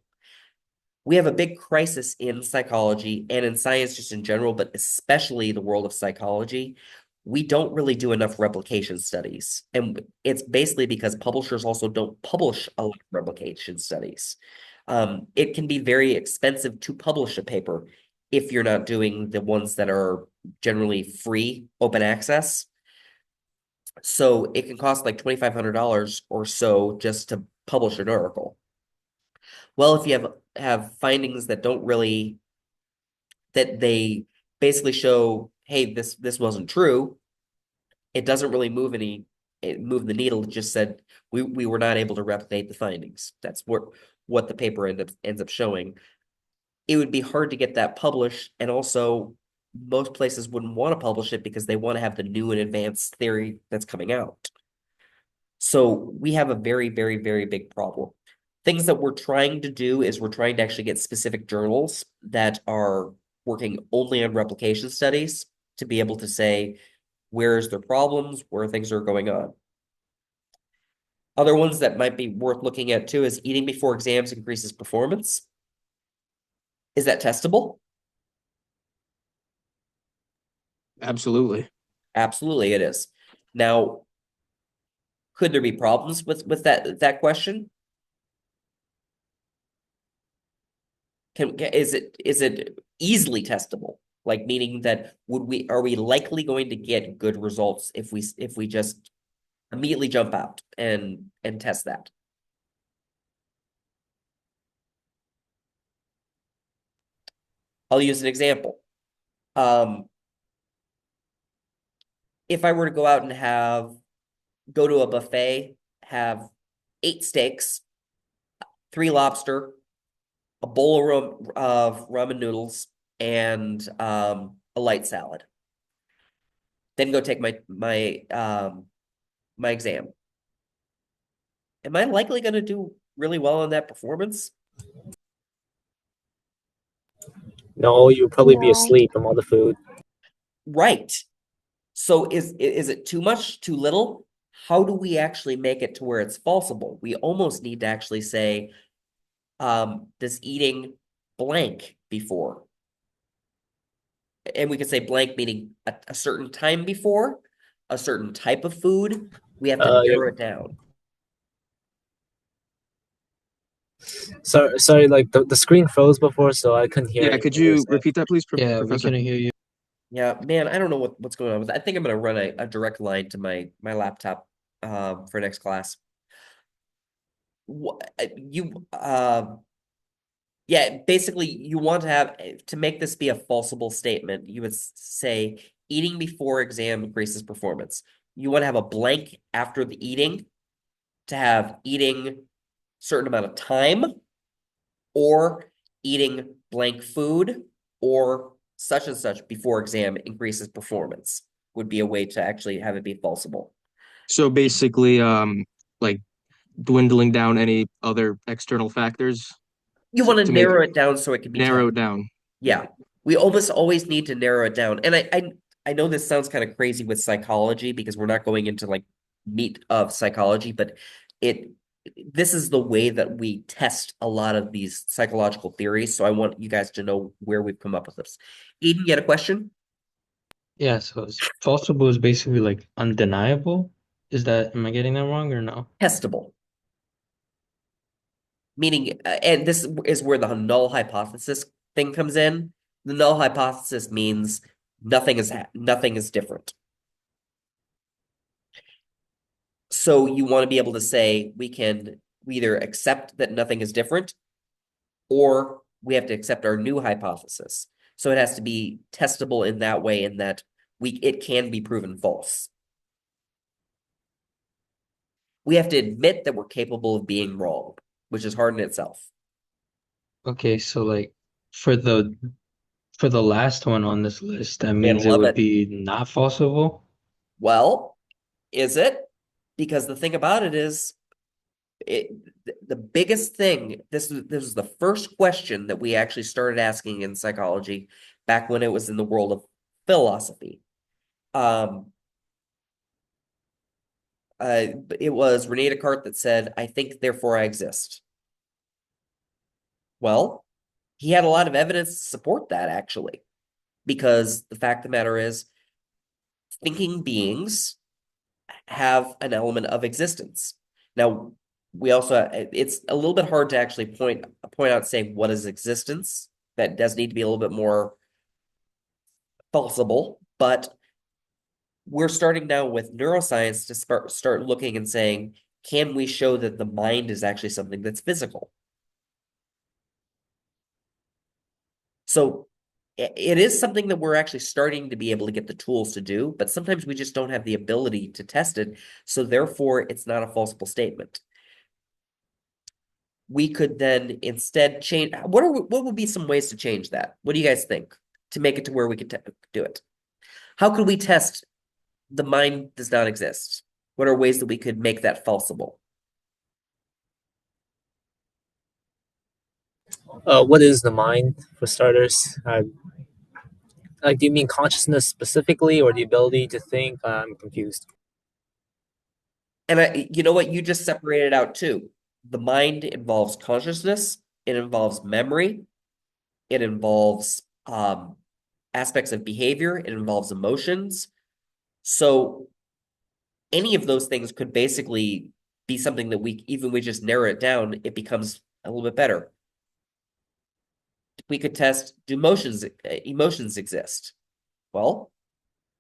We have a big crisis in psychology and in science just in general, but especially the world of psychology. We don't really do enough replication studies. And it's basically because publishers also don't publish a lot of replication studies. It can be very expensive to publish a paper if you're not doing the ones that are generally free, open access. So it can cost like $2,500 or so just to publish an article. Well, if you have findings that don't really that they basically show, hey, this wasn't true, it doesn't really move the needle. It just said we were not able to replicate the findings. That's what the paper ends up showing. It would be hard to get that published, and also most places wouldn't want to publish it because they want to have the new and advanced theory that's coming out. So we have a very, very, very big problem. Things that we're trying to do is we're trying to actually get specific journals that are working only on replication studies to be able to say where's their problems, where things are going on. Other ones that might be worth looking at too is eating before exams increases performance. Is that testable? Absolutely. Absolutely, it is. Now, could there be problems with that question? Is it easily testable? Like meaning that are we likely going to get good results if we just immediately jump out and test that? I'll use an example. If I were to go out and go to a buffet, have 8 steaks, 3 lobster, a bowl of ramen noodles, and a light salad, then go take my exam. Am I likely going to do really well on that performance? No, you'll probably be No. asleep from all the food. Right. So is it too much, too little? How do we actually make it to where it's falsible? We almost need to actually say, does eating blank before? And we could say blank meaning a certain time before, a certain type of food. We have to narrow it down. Sorry, like the screen froze before, so I couldn't hear. Yeah, could you repeat that, please, Yeah, we Professor? couldn't hear you. Yeah, man, I don't know what's going on with that. I think I'm gonna run a direct line to my laptop for next class. Yeah, basically you want to make this be a falsible statement. You would say eating before exam increases performance. You want to have a blank after the eating to have eating certain amount of time, or eating blank food, or such and such before exam increases performance would be a way to actually have it be falsible. So basically, like dwindling down any other external factors You want to to make narrow it down so it can be narrow it tested. down. Yeah, we almost always need to narrow it down. And I know this sounds kind of crazy with psychology because we're not going into like meat of psychology, but this is the way that we test a lot of these psychological theories. So I want you guys to know where we've come up with this. Eden, you had a question? Yeah, so falsifiable is basically like undeniable. Am I getting that wrong or no? Testable. Meaning, and this is where the null hypothesis thing comes in. The null hypothesis means nothing is different. So you want to be able to say we either accept that nothing is different, or we have to accept our new hypothesis. So it has to be testable in that way, in that it can be proven false. We have to admit that we're capable of being wrong, which is hard in itself. Okay, so like for the last one on this list, that And means it love would it. be not falsifiable. Well, is it? Because the thing about it is, it the biggest thing, this is the first question that we actually started asking in psychology back when it was in the world of philosophy. Um, it was Rene Descartes that said, "I think, therefore I exist." Well, he had a lot of evidence to support that, actually, because the fact of the matter is, thinking beings have an element of existence. Now, we also, it's a little bit hard to actually point out, say, what is existence. That does need to be a little bit more falsible, but we're starting now with neuroscience to start looking and saying, can we show that the mind is actually something that's physical? So it is something that we're actually starting to be able to get the tools to do, but sometimes we just don't have the ability to test it. So therefore, it's not a falsible statement. We could then instead change. What would be some ways to change that? What do you guys think to make it to where we could do it? How could we test the mind does not exist? What are ways that we could make that falsible? What is the mind, for starters? Like, do you mean consciousness specifically, or the ability to think? I'm confused. And you know what? You just separated out too. The mind involves consciousness. It involves memory. It involves aspects of behavior. It involves emotions. So any of those things could basically be something that we just narrow it down, it becomes a little bit better. We could test, do emotions exist? Well,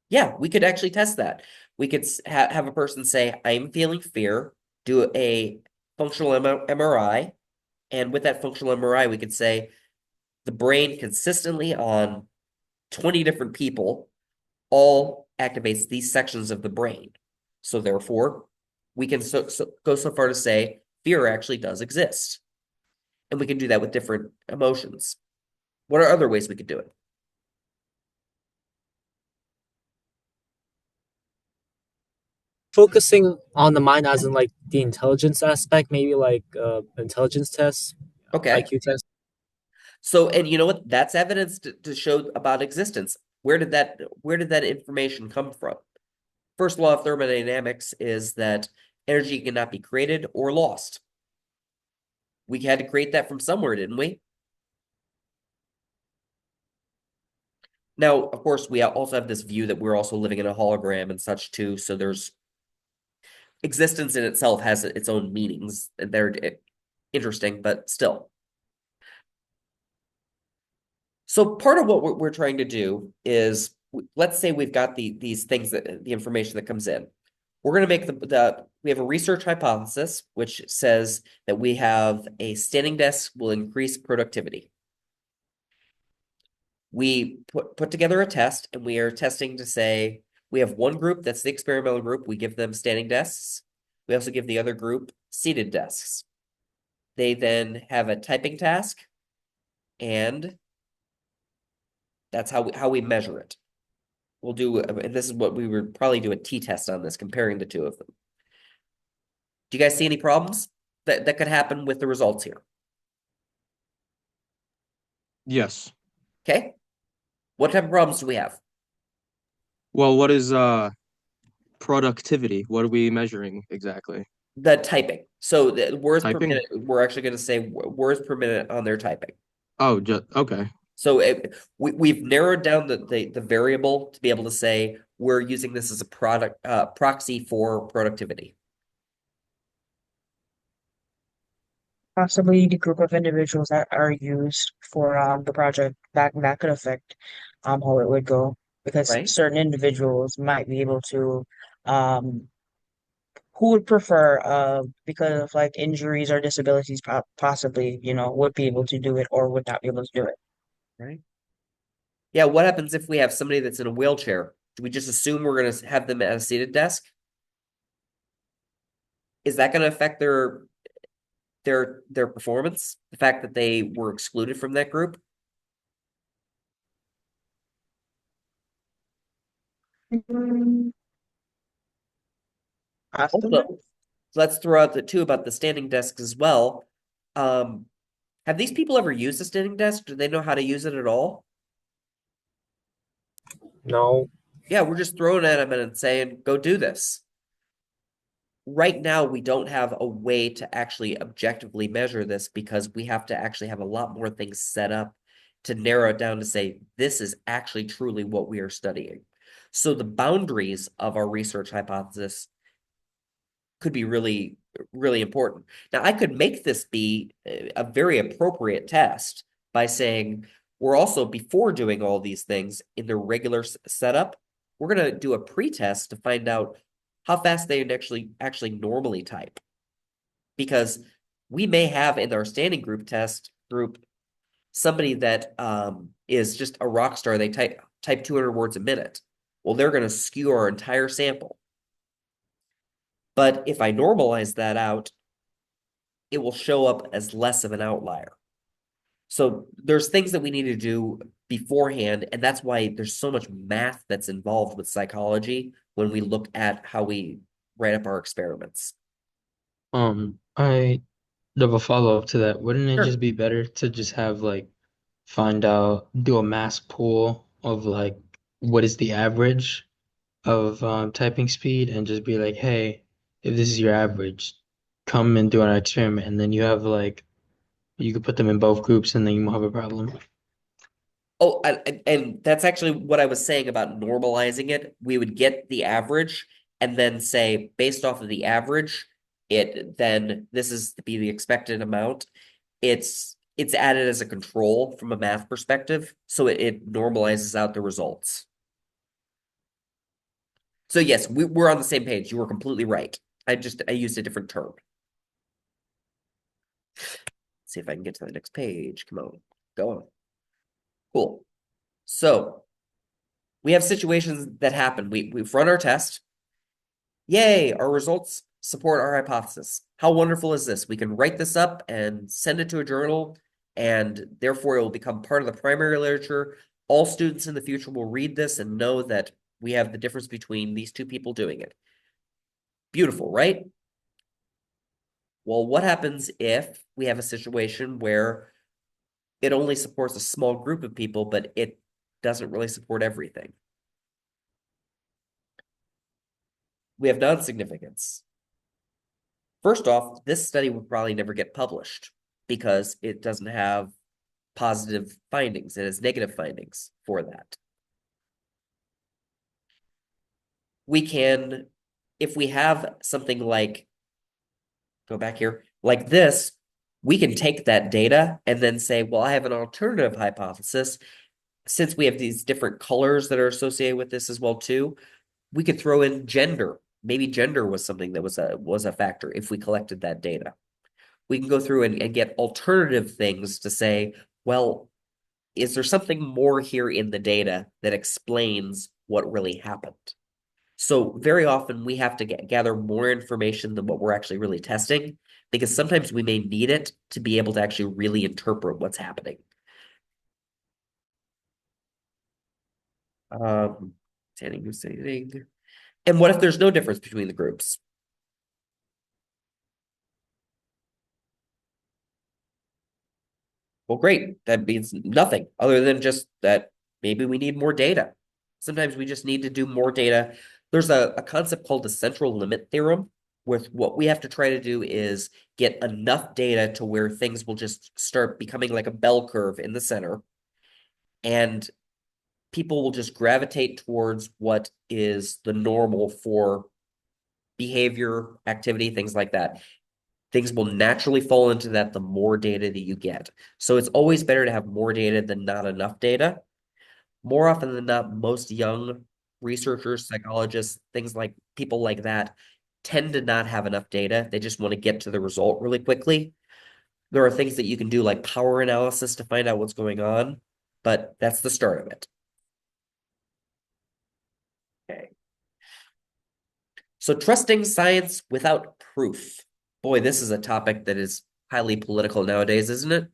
yeah, we could actually test that. We could have a person say, I'm feeling fear, do a functional MRI, and with that functional MRI, we could say the brain consistently on 20 different people all activates these sections of the brain. So therefore, we can go so far to say fear actually does exist. And we can do that with different emotions. What are other ways we could do it? Focusing on the mind as in like the intelligence aspect, maybe like intelligence tests, Okay. IQ tests. So, and you know what? That's evidence to show about existence. Where did that information come from? First law of thermodynamics is that energy cannot be created or lost. We had to create that from somewhere, didn't we? Now, of course, we also have this view that we're also living in a hologram and such too. So there's existence in itself has its own meanings. They're interesting, but still. So part of what we're trying to do is, let's say we've got these things, that the information that comes in. We're going to make we have a research hypothesis, which says that we have a standing desk will increase productivity. We put together a test, and we are testing to say we have one group that's the experimental group. We give them standing desks. We also give the other group seated desks. They then have a typing task, and that's how we measure it. We'll do, and this is what we would probably do a t-test on this, comparing the two of them. Do you guys see any problems that could happen with the results here? Yes. Okay. What type of problems do we have? Well, what is productivity? What are we measuring exactly? The typing. So the words per Typing? minute, we're actually going to say words per minute on their typing. Oh, just okay. So we've narrowed down the variable to be able to say we're using this as a proxy for productivity. Possibly the group of individuals that are used for the project that could affect how it would go because Right? certain individuals might be able to um who would prefer because of like injuries or disabilities possibly would be able to do it or would not be able to do it. Right. Yeah, what happens if we have somebody that's in a wheelchair? Do we just assume we're going to have them at a seated desk? Is that going to affect their performance? The fact that they were excluded from that group? Mm, possibly. Also, let's throw out the two about the standing desks as well. Um, have these people ever used a standing desk? Do they know how to use it at all? No. Yeah, we're just throwing it at them and saying, go do this. Right now, we don't have a way to actually objectively measure this because we have to actually have a lot more things set up to narrow it down to say, this is actually truly what we are studying. So the boundaries of our research hypothesis could be really, really important. Now, I could make this be a very appropriate test by saying we're also, before doing all these things in their regular setup, we're going to do a pre-test to find out how fast they actually normally type. Because we may have in our standing group somebody that is just a rock star. They type 200 words a minute. Well, they're going to skew our entire sample. But if I normalize that out, it will show up as less of an outlier. So there's things that we need to do beforehand, and that's why there's so much math that's involved with psychology when we look at how we write up our experiments. I have a follow-up to that. Wouldn't it just Sure. be better to just have like find out, do a mass pool of like what is the average of typing speed and just be like, hey, if this is your average, come and do an experiment, and then you have like you could put them in both groups and then you won't have a problem. Oh, and that's actually what I was saying about normalizing it. We would get the average and then say, based off of the average, then this is to be the expected amount. It's added as a control from a math perspective, so it normalizes out the results. So yes, we're on the same page. You were completely right. I used a different term. Let's see if I can get to the next page. Come on, go on. Cool. So we have situations that happen. We've run our test. Yay, our results support our hypothesis. How wonderful is this? We can write this up and send it to a journal, and therefore it will become part of the primary literature. All students in the future will read this and know that we have the difference between these two people doing it. Beautiful, right? Well, what happens if we have a situation where it only supports a small group of people, but it doesn't really support everything? We have non-significance. First off, this study will probably never get published because it doesn't have positive findings. It has negative findings for that. We can, if we have something like, go back here, like this, we can take that data and then say, well, I have an alternative hypothesis. Since we have these different colors that are associated with this as well too, we could throw in gender. Maybe gender was something that was a factor if we collected that data. We can go through and get alternative things to say, well, is there something more here in the data that explains what really happened? So very often we have to gather more information than what we're actually really testing, because sometimes we may need it to be able to actually really interpret what's happening. Standing. And what if there's no difference between the groups? Well, great. That means nothing other than just that maybe we need more data. Sometimes we just need to do more data. There's a concept called the central limit theorem, where what we have to try to do is get enough data to where things will just start becoming like a bell curve in the center. and people will just gravitate towards what is the normal for behavior, activity, things like that. Things will naturally fall into that the more data that you get. So it's always better to have more data than not enough data. More often than not, most young researchers, psychologists, things like people like that tend to not have enough data. They just want to get to the result really quickly. There are things that you can do like power analysis to find out what's going on, but that's the start of it. Okay. So trusting science without proof. Boy, this is a topic that is highly political nowadays, isn't it?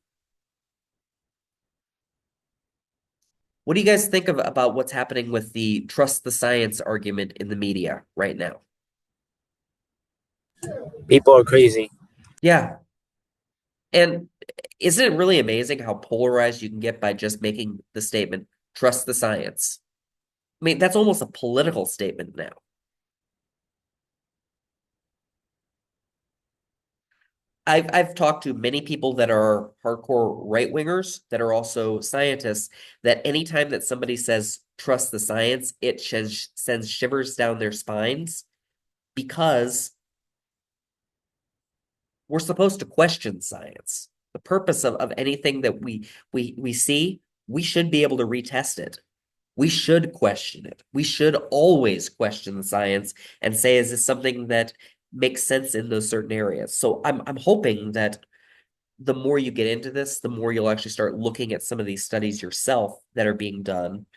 What do you guys think about what's happening with the trust the science argument in the media right now? People are crazy. Yeah. And isn't it really amazing how polarized you can get by just making the statement, trust the science? I mean, that's almost a political statement now. I've talked to many people that are hardcore right-wingers that are also scientists that anytime that somebody says trust the science, it sends shivers down their spines because we're supposed to question science. The purpose of anything that we see, we should be able to retest it. We should question it. We should always question the science and say, is this something that makes sense in those certain areas? So I'm hoping that the more you get into this, the more you'll actually start looking at some of these studies yourself that are being done,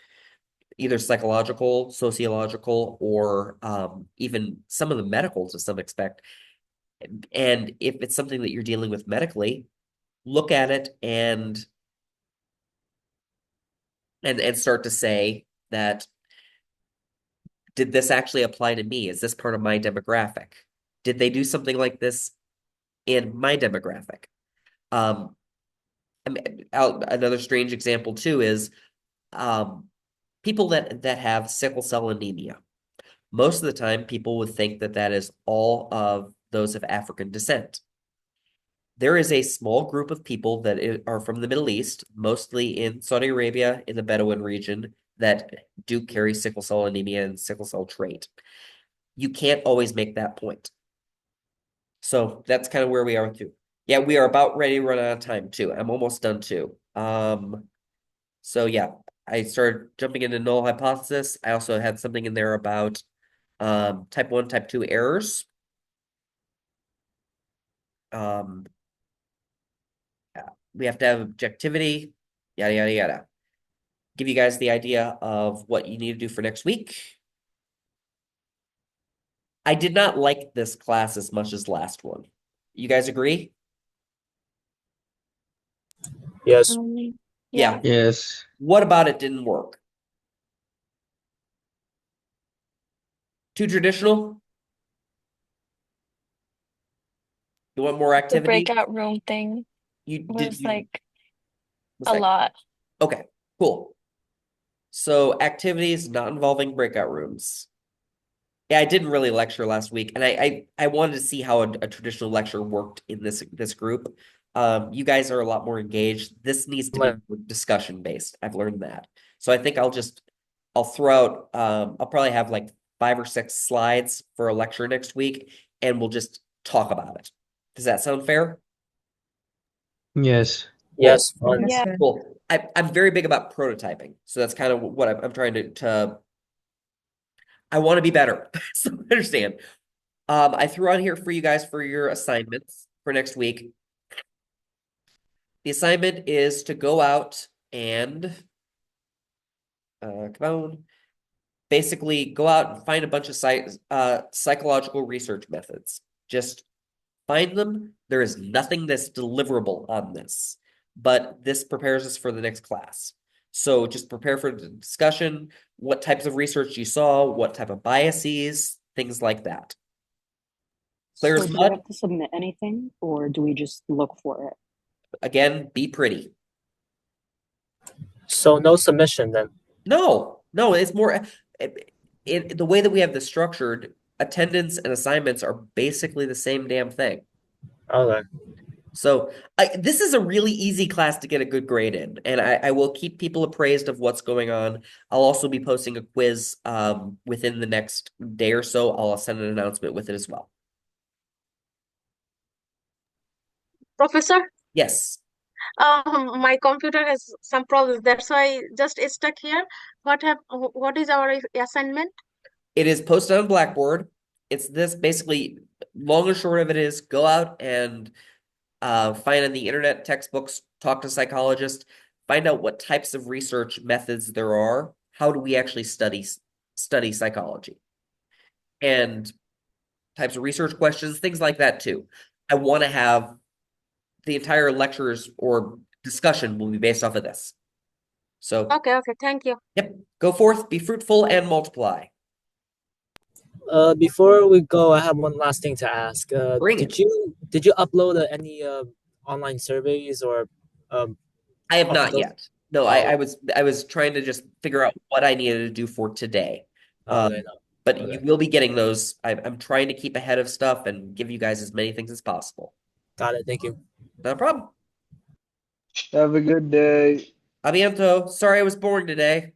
either psychological, sociological, or even some of the medical to some extent. And if it's something that you're dealing with medically, look at it and start to say that, did this actually apply to me? Is this part of my demographic? Did they do something like this in my demographic? I mean, another strange example too is people that have sickle cell anemia. Most of the time, people would think that that is all of those of African descent. There is a small group of people that are from the Middle East, mostly in Saudi Arabia, in the Bedouin region, that do carry sickle cell anemia and sickle cell trait. You can't always make that point. So that's kind of where we are too. Yeah, we are about ready to run out of time too. I'm almost done too. So yeah, I started jumping into null hypothesis. I also had something in there about type 1, type 2 errors. Um, yeah, we have to have objectivity, yada, yada, yada. Give you guys the idea of what you need to do for next week. I did not like this class as much as last one. You guys agree? Yes. Yeah. Yes. What about it didn't work? Too traditional? You want more The activity? breakout room thing You was you like was a that lot. okay, cool. So activities not involving breakout rooms. Yeah, I didn't really lecture last week, and I wanted to see how a traditional lecture worked in this group. You guys are a lot more engaged. This needs to be discussion based. I've learned that. So I think I'll throw out I'll probably have like 5 or 6 slides for a lecture next week, and we'll just talk about it. Does that sound fair? Yes. Yes. Cool. That's Yeah. good. Cool. I'm very big about prototyping, so that's kind of what I'm trying to. I want to be better, so understand. I threw on here for you guys for your assignments for next week. The assignment is to go out and come on, basically go out and find a bunch of psychological research methods. Just find them. There is nothing that's deliverable on this, but this prepares us for the next class. So just prepare for the discussion, what types of research you saw, what type of biases, things like that. Clear So as do we mud. have to submit anything or do we just look for it? Again, be pretty. So no submission then. No, it's more in the way that we have this structured, attendance and assignments are basically the same damn thing. Okay. So this is a really easy class to get a good grade in, and I will keep people appraised of what's going on. I'll also be posting a quiz within the next day or so. I'll send an announcement with it as well. Professor, Yes, my computer has some problems. That's why just stuck here. What is our assignment? it is posted on Blackboard. It's this basically, long and short of it is go out and find on the internet textbooks, talk to psychologists, find out what types of research methods there are. How do we actually study psychology? And types of research questions, things like that too. I want to have the entire lectures or discussion will be based off of this. So, Okay, thank you. yep, go forth, be fruitful, and multiply. Before we go, I have one last thing to ask. Bring Did it. you upload any online surveys or I have of not those? yet. No, Oh, I was trying to just figure out what I needed to do for today. okay, no. But Okay. you will be getting those. I'm trying to keep ahead of stuff and give you guys as many things as possible. Got it. Thank you. Not a problem. Have a good day. Abiento. Sorry I was boring today.